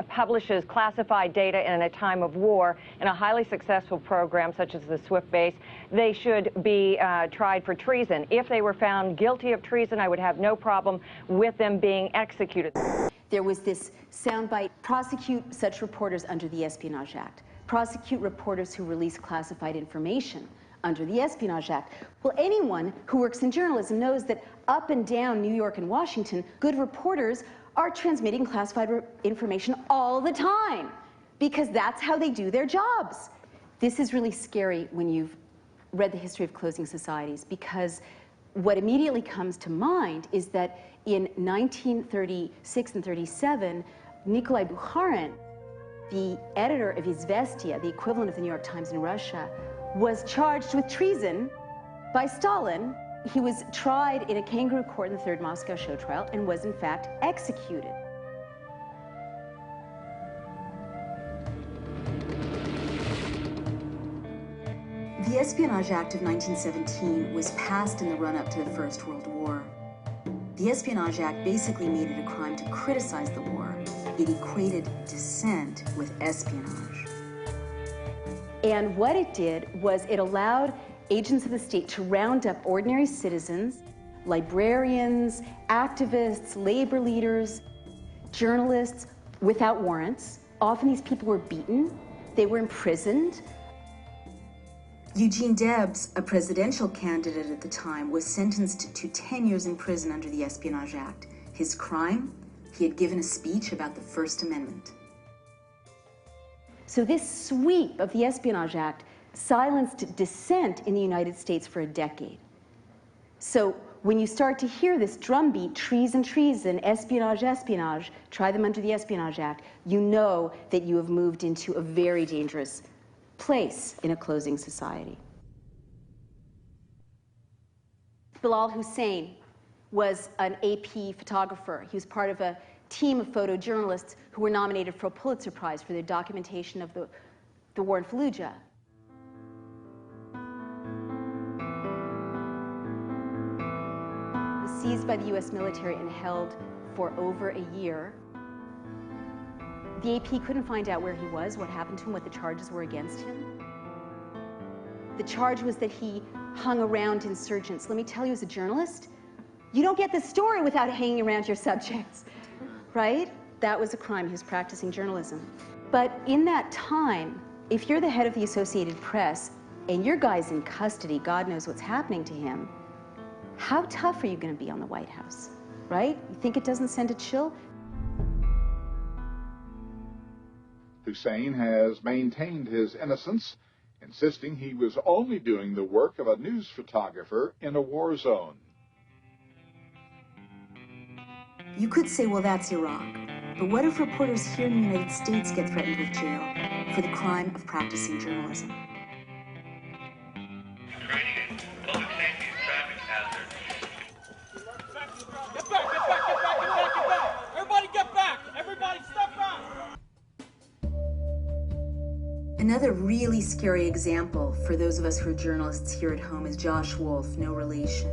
publishes classified data in a time of war in a highly successful program such as the SWIFT base, they should be tried for treason. If they were found guilty of treason, I would have no problem with them being executed. There was this soundbite: prosecute such reporters under the Espionage Act. Prosecute reporters who release classified information under the Espionage Act. Well, anyone who works in journalism knows that up and down New York and Washington, good reporters are transmitting classified information all the time because that's how they do their jobs. This is really scary when you've read the history of closing societies, because what immediately comes to mind is that in 1936 and 37, Nikolai Bukharin, the editor of Izvestia, the equivalent of the New York Times in Russia, was charged with treason by Stalin. He was tried in a kangaroo court in the Third Moscow Show trial and was in fact executed. The Espionage Act of 1917 was passed in the run-up to the First World War. The Espionage Act basically made it a crime to criticize the war. It equated dissent with espionage. And what it did was it allowed agents of the state to round up ordinary citizens, librarians, activists, labor leaders, journalists, without warrants. Often these people were beaten, they were imprisoned. Eugene Debs, a presidential candidate at the time, was sentenced to 10 years in prison under the Espionage Act. His crime? He had given a speech about the First Amendment. So this sweep of the Espionage Act silenced dissent in the United States for a decade. So when you start to hear this drumbeat, treason, treason, espionage, espionage, try them under the Espionage Act, you know that you have moved into a very dangerous place in a closing society. Bilal Hussein was an AP photographer. He was part of a team of photojournalists who were nominated for a Pulitzer Prize for their documentation of the war in Fallujah. He was seized by the US military and held for over a year. The AP couldn't find out where he was, what happened to him, what the charges were against him. The charge was that he hung around insurgents. Let me tell you, as a journalist, you don't get the story without hanging around your subjects, right? That was a crime. He was practicing journalism. But in that time, if you're the head of the Associated Press and your guy's in custody, God knows what's happening to him, how tough are you going to be on the White House, right? You think it doesn't send a chill? Hussein has maintained his innocence, insisting he was only doing the work of a news photographer in a war zone. You could say, well, that's Iraq. But what if reporters here in the United States get threatened with jail for the crime of practicing journalism? Get back! Everybody get back! Everybody step back! Another really scary example for those of us who are journalists here at home is Josh Wolf, no relation.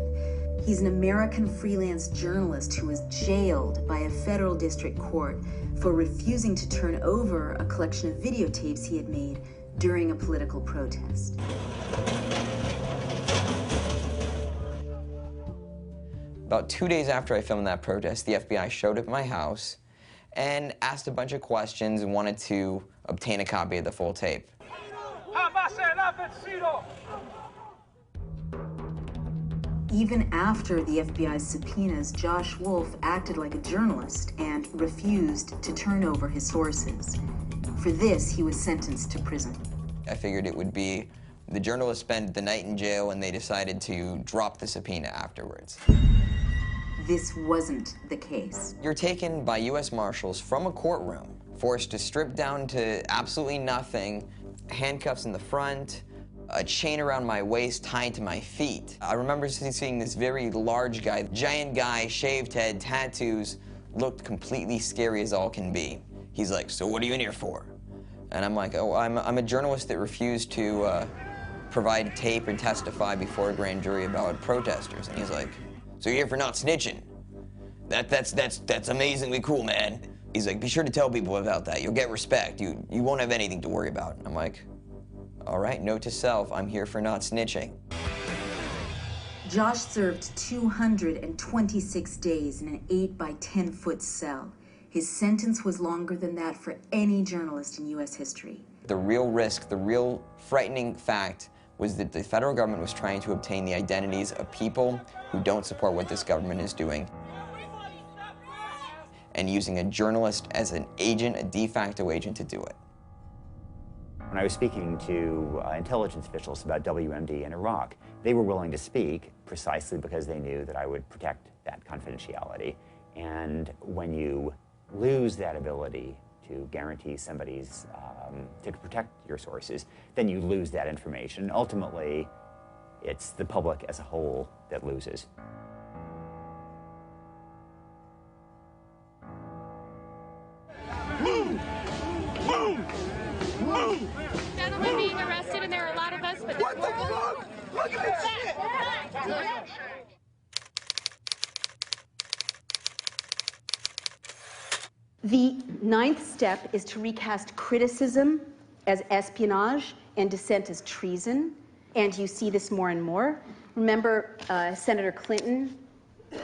He's an American freelance journalist who was jailed by a federal district court for refusing to turn over a collection of videotapes he had made during a political protest. About 2 days after I filmed that protest, the FBI showed up at my house and asked a bunch of questions and wanted to obtain a copy of the full tape. Even after the FBI's subpoenas, Josh Wolf acted like a journalist and refused to turn over his sources. For this, he was sentenced to prison. I figured it would be the journalist spent the night in jail and they decided to drop the subpoena afterwards. This wasn't the case. You're taken by U.S. Marshals from a courtroom, forced to strip down to absolutely nothing, handcuffs in the front, a chain around my waist tied to my feet. I remember seeing this very large guy, giant guy, shaved head, tattoos, looked completely scary as all can be. He's like, "So what are you in here for?" And I'm like, "Oh, I'm a journalist that refused to provide tape and testify before a grand jury about protesters." And he's like, "So you're here for not snitching? That's amazingly cool, man." He's like, "Be sure to tell people about that. You'll get respect. You won't have anything to worry about." I'm like, all right, note to self, I'm here for not snitching. Josh served 226 days in an 8 by 10 foot cell. His sentence was longer than that for any journalist in U.S. history. The real risk, the real frightening fact was that the federal government was trying to obtain the identities of people who don't support what this government is doing, and using a journalist as an agent, a de facto agent, to do it. When I was speaking to intelligence officials about WMD in Iraq, they were willing to speak precisely because they knew that I would protect that confidentiality. And when you lose that ability to guarantee somebody's, to protect your sources, then you lose that information. Ultimately, it's the public as a whole that loses. Move! Move! Move! Gentlemen being arrested, and there are a lot of us, but what the fuck? Look at this shit! The 9th step is to recast criticism as espionage and dissent as treason, and you see this more and more. Remember, Senator Clinton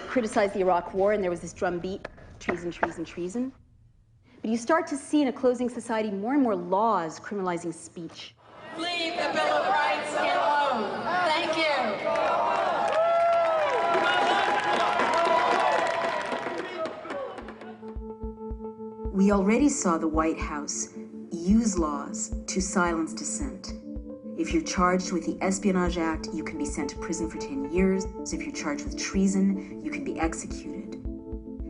criticized the Iraq War, and there was this drumbeat, treason, treason, treason. But you start to see in a closing society more and more laws criminalizing speech. Leave the Bill of Rights alone. Thank you. We already saw the White House use laws to silence dissent. If you're charged with the Espionage Act, you can be sent to prison for 10 years. So if you're charged with treason, you can be executed.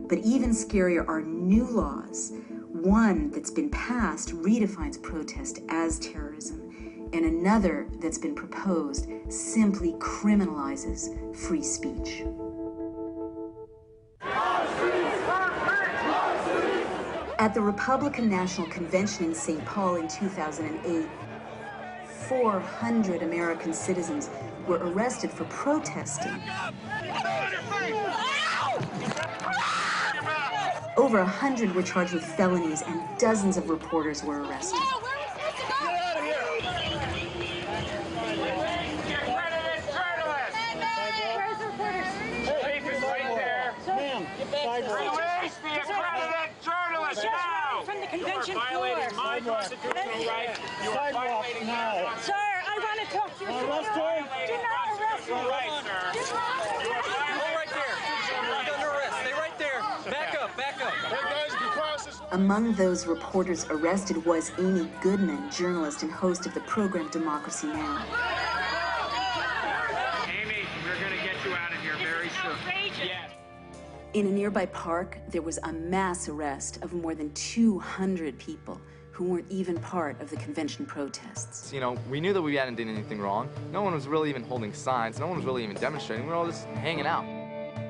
But even scarier are new laws. One that's been passed redefines protest as terrorism, and another that's been proposed simply criminalizes free speech. At the Republican National Convention in St. Paul in 2008, 400 American citizens were arrested for protesting. Over 100 were charged with felonies, and dozens of reporters were arrested. Release the accredited journalist now! From the convention floor. You are violating my constitutional right. You are violating now. Sir, I want to talk to you. Arrest her. Do not arrest me. Right, sir. Do not arrest me. Go right there. You're under arrest. Stay right there. Back up. Back up. Hey, guys, because this... Among those reporters arrested was Amy Goodman, journalist and host of the program Democracy Now! Amy, we're going to get you out of here very soon. Yes. In a nearby park, there was a mass arrest of more than 200 people who weren't even part of the convention protests. You know, we knew that we hadn't done anything wrong. No one was really even holding signs. No one was really even demonstrating. We were all just hanging out.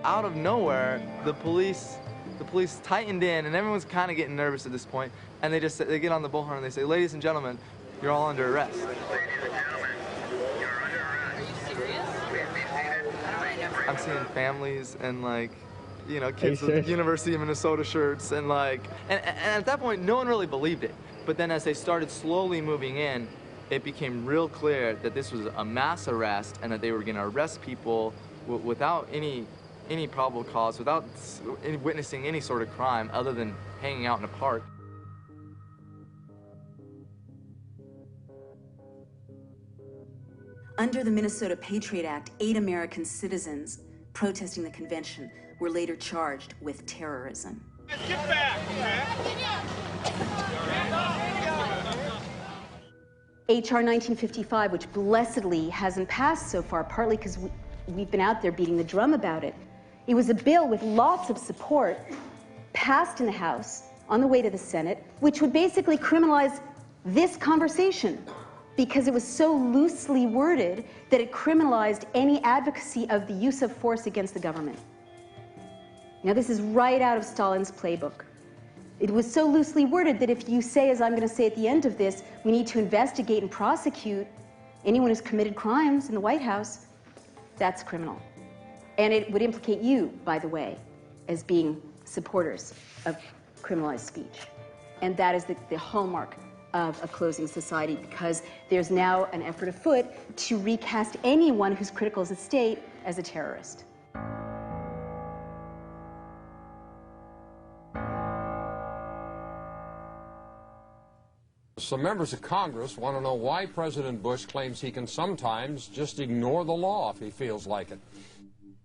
Out of nowhere, the police tightened in, and everyone's kind of getting nervous at this point. And they get on the bullhorn and they say, "Ladies and gentlemen, you're all under arrest." I'm seeing families and you know, kids with University of Minnesota shirts and and at that point, no one really believed it. But then as they started slowly moving in, it became real clear that this was a mass arrest and that they were going to arrest people without any probable cause, without witnessing any sort of crime other than hanging out in a park. Under the Minnesota Patriot Act, 8 American citizens protesting the convention were later charged with terrorism. Get back, man. H.R. 1955, which blessedly hasn't passed so far, partly because we've been out there beating the drum about it. It was a bill with lots of support, passed in the House, on the way to the Senate, which would basically criminalize this conversation, because it was so loosely worded that it criminalized any advocacy of the use of force against the government. Now, this is right out of Stalin's playbook. It was so loosely worded that if you say, as I'm going to say at the end of this, we need to investigate and prosecute anyone who's committed crimes in the White House, that's criminal. And it would implicate you, by the way, as being supporters of criminalized speech. And that is the hallmark of a closing society, because there's now an effort afoot to recast anyone who's critical of the state as a terrorist. Some members of Congress want to know why President Bush claims he can sometimes just ignore the law if he feels like it.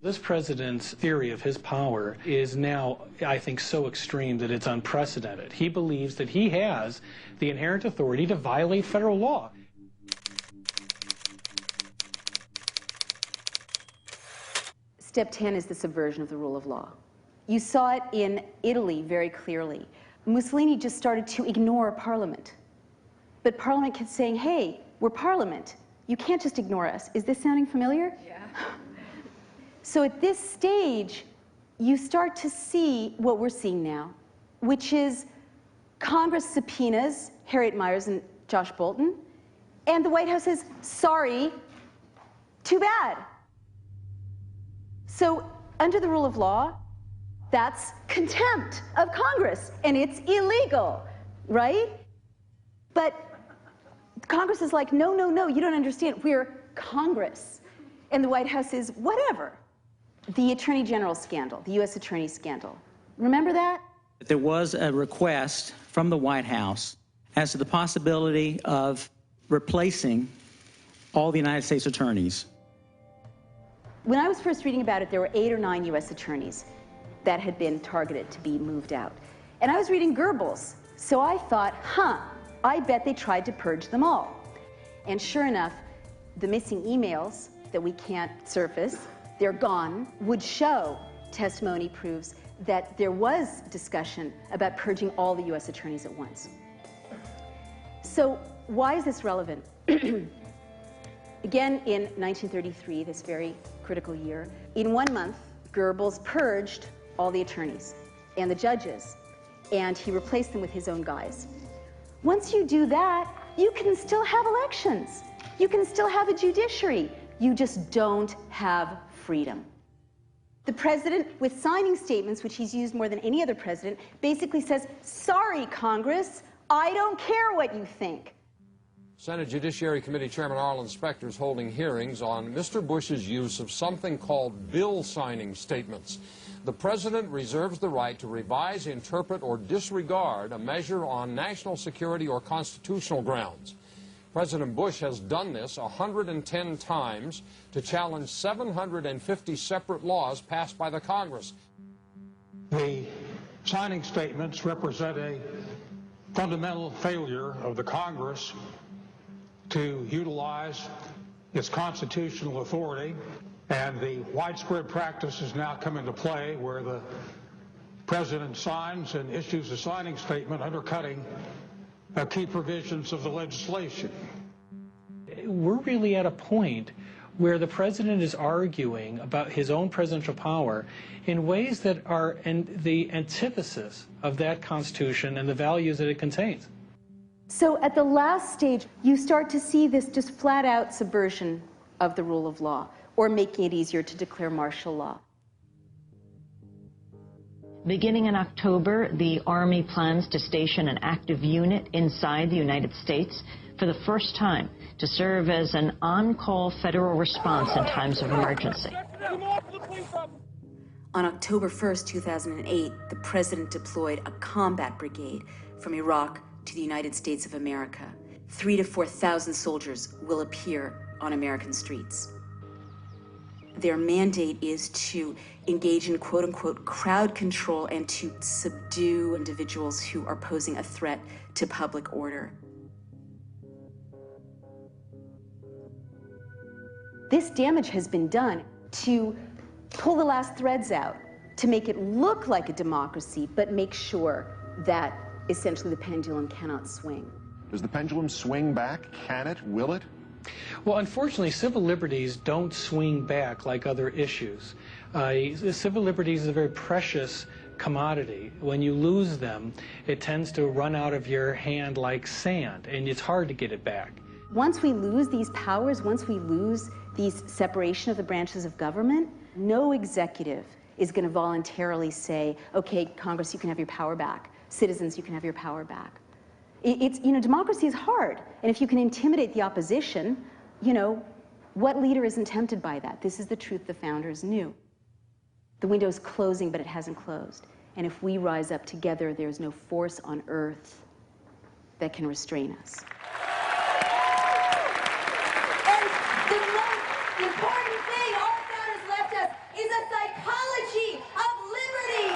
This president's theory of his power is now, I think, so extreme that it's unprecedented. He believes that he has the inherent authority to violate federal law. Step 10 is the subversion of the rule of law. You saw it in Italy very clearly. Mussolini just started to ignore Parliament. But Parliament kept saying, hey, we're Parliament. You can't just ignore us. Is this sounding familiar? Yeah. So at this stage, you start to see what we're seeing now, which is Congress subpoenas Harriet Miers and Josh Bolten, and the White House says, sorry, too bad. So under the rule of law, that's contempt of Congress, and it's illegal, right? But Congress is like, no, no, no, you don't understand. We're Congress. And the White House is whatever. The Attorney General scandal, the U.S. Attorney scandal. Remember that? There was a request from the White House as to the possibility of replacing all the United States attorneys. When I was first reading about it, there were 8 or 9 U.S. attorneys that had been targeted to be moved out. And I was reading Goebbels, so I thought, I bet they tried to purge them all. And sure enough, the missing emails that we can't surface, they're gone, would show testimony proves that there was discussion about purging all the U.S. attorneys at once. So why is this relevant? Again, in 1933, this very critical year, in 1 month, Goebbels purged all the attorneys and the judges, and he replaced them with his own guys. Once you do that, you can still have elections. You can still have a judiciary. You just don't have freedom. The president, with signing statements, which he's used more than any other president, basically says, sorry, Congress, I don't care what you think. Senate Judiciary Committee Chairman Arlen Specter is holding hearings on Mr. Bush's use of something called bill signing statements. The president reserves the right to revise, interpret, or disregard a measure on national security or constitutional grounds. President Bush has done this 110 times to challenge 750 separate laws passed by the Congress. The signing statements represent a fundamental failure of the Congress to utilize its constitutional authority, and the widespread practice has now come into play where the president signs and issues a signing statement undercutting key provisions of the legislation. We're really at a point where the president is arguing about his own presidential power in ways that are the antithesis of that Constitution and the values that it contains. So at the last stage, you start to see this just flat-out subversion of the rule of law, or making it easier to declare martial law. Beginning in October, the Army plans to station an active unit inside the United States for the first time to serve as an on-call federal response in times of emergency. On October 1st, 2008, the president deployed a combat brigade from Iraq to the United States of America. 3,000 to 4,000 soldiers will appear on American streets. Their mandate is to engage in quote-unquote crowd control and to subdue individuals who are posing a threat to public order. This damage has been done to pull the last threads out, to make it look like a democracy, but make sure that essentially the pendulum cannot swing. Does the pendulum swing back? Can it? Will it? Well, unfortunately, civil liberties don't swing back like other issues. Civil liberties is a very precious commodity. When you lose them, it tends to run out of your hand like sand, and it's hard to get it back. Once we lose these powers, once we lose these separation of the branches of government, no executive is going to voluntarily say, okay, Congress, you can have your power back. Citizens, you can have your power back. Democracy is hard. And if you can intimidate the opposition, what leader isn't tempted by that? This is the truth the founders knew. The window is closing, but it hasn't closed. And if we rise up together, there's no force on earth that can restrain us. And the most important thing our founders left us is a psychology of liberty.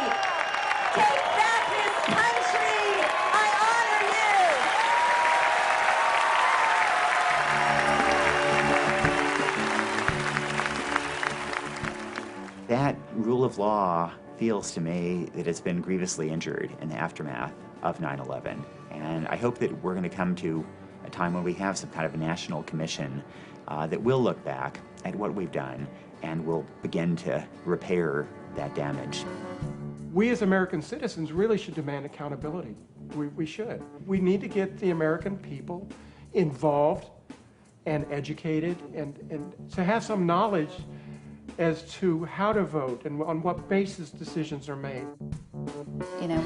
Take back this country. I honor you. That rule of law feels to me that it's been grievously injured in the aftermath of 9/11. And I hope that we're going to come to a time when we have some kind of a national commission that will look back at what we've done and will begin to repair that damage. We as American citizens really should demand accountability. We should. We need to get the American people involved and educated and to have some knowledge as to how to vote and on what basis decisions are made.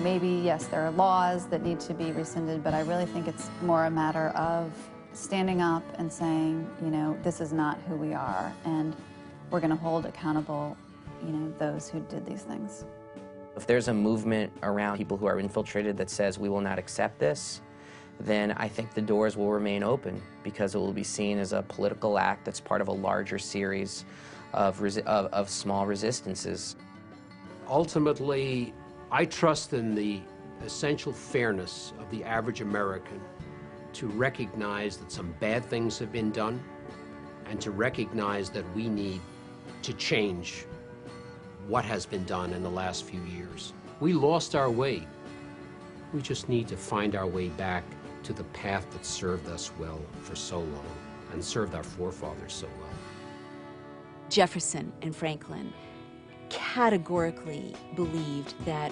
Maybe, yes, there are laws that need to be rescinded, but I really think it's more a matter of standing up and saying, this is not who we are, and we're going to hold accountable, those who did these things. If there's a movement around people who are infiltrated that says we will not accept this, then I think the doors will remain open because it will be seen as a political act that's part of a larger series of small resistances. Ultimately, I trust in the essential fairness of the average American to recognize that some bad things have been done and to recognize that we need to change what has been done in the last few years. We lost our way. We just need to find our way back to the path that served us well for so long and served our forefathers so well. Jefferson and Franklin categorically believed that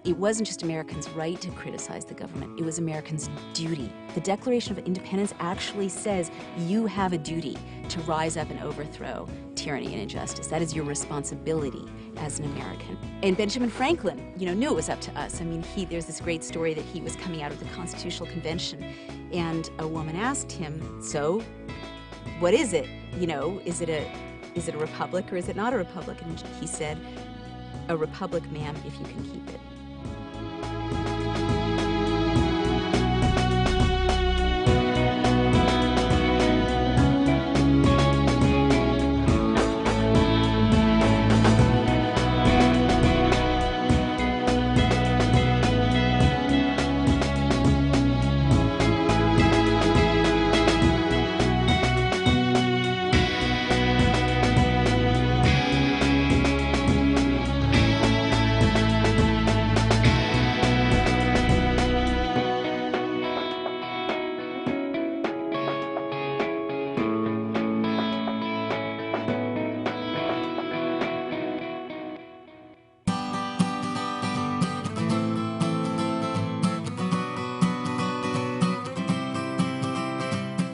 It wasn't just Americans' right to criticize the government, it was Americans' duty. The Declaration of Independence actually says you have a duty to rise up and overthrow tyranny and injustice. That is your responsibility as an American. And Benjamin Franklin, knew it was up to us. I mean, there's this great story that he was coming out of the Constitutional Convention, and a woman asked him, so, what is it? Is it a republic or is it not a republic? And he said, a republic, ma'am, if you can keep it.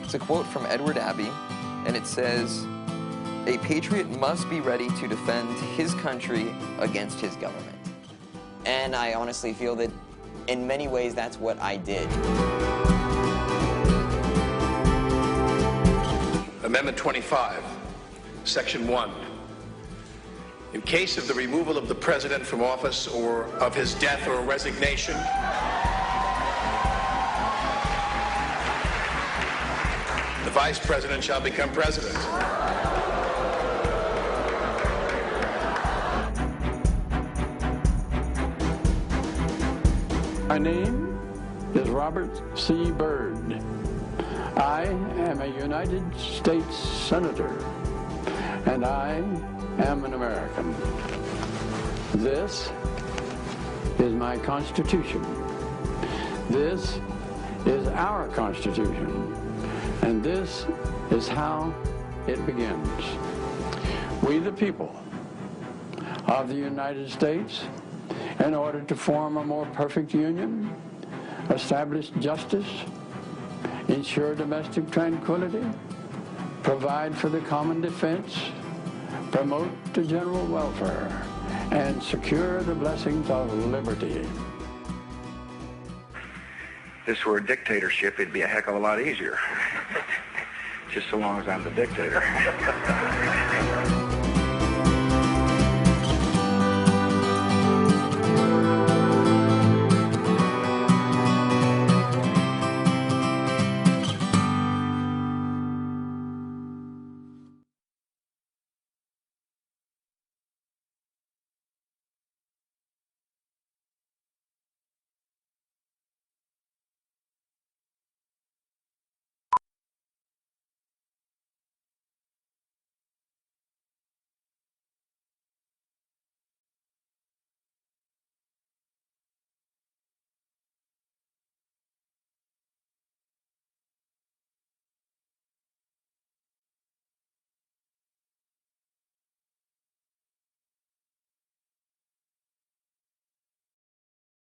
It's a quote from Edward Abbey, and it says, "A patriot must be ready to defend his country against his government." And I honestly feel that in many ways that's what I did. Amendment 25, Section 1. In case of the removal of the President from office or of his death or resignation, the Vice President shall become President. My name is Robert C. Byrd. I am a United States Senator, and I am an American. This is my Constitution. This is our Constitution. And this is how it begins. We, the people of the United States, in order to form a more perfect union, establish justice, ensure domestic tranquility, provide for the common defense, promote the general welfare, and secure the blessings of liberty. If this were a dictatorship, it'd be a heck of a lot easier. Just so long as I'm the dictator.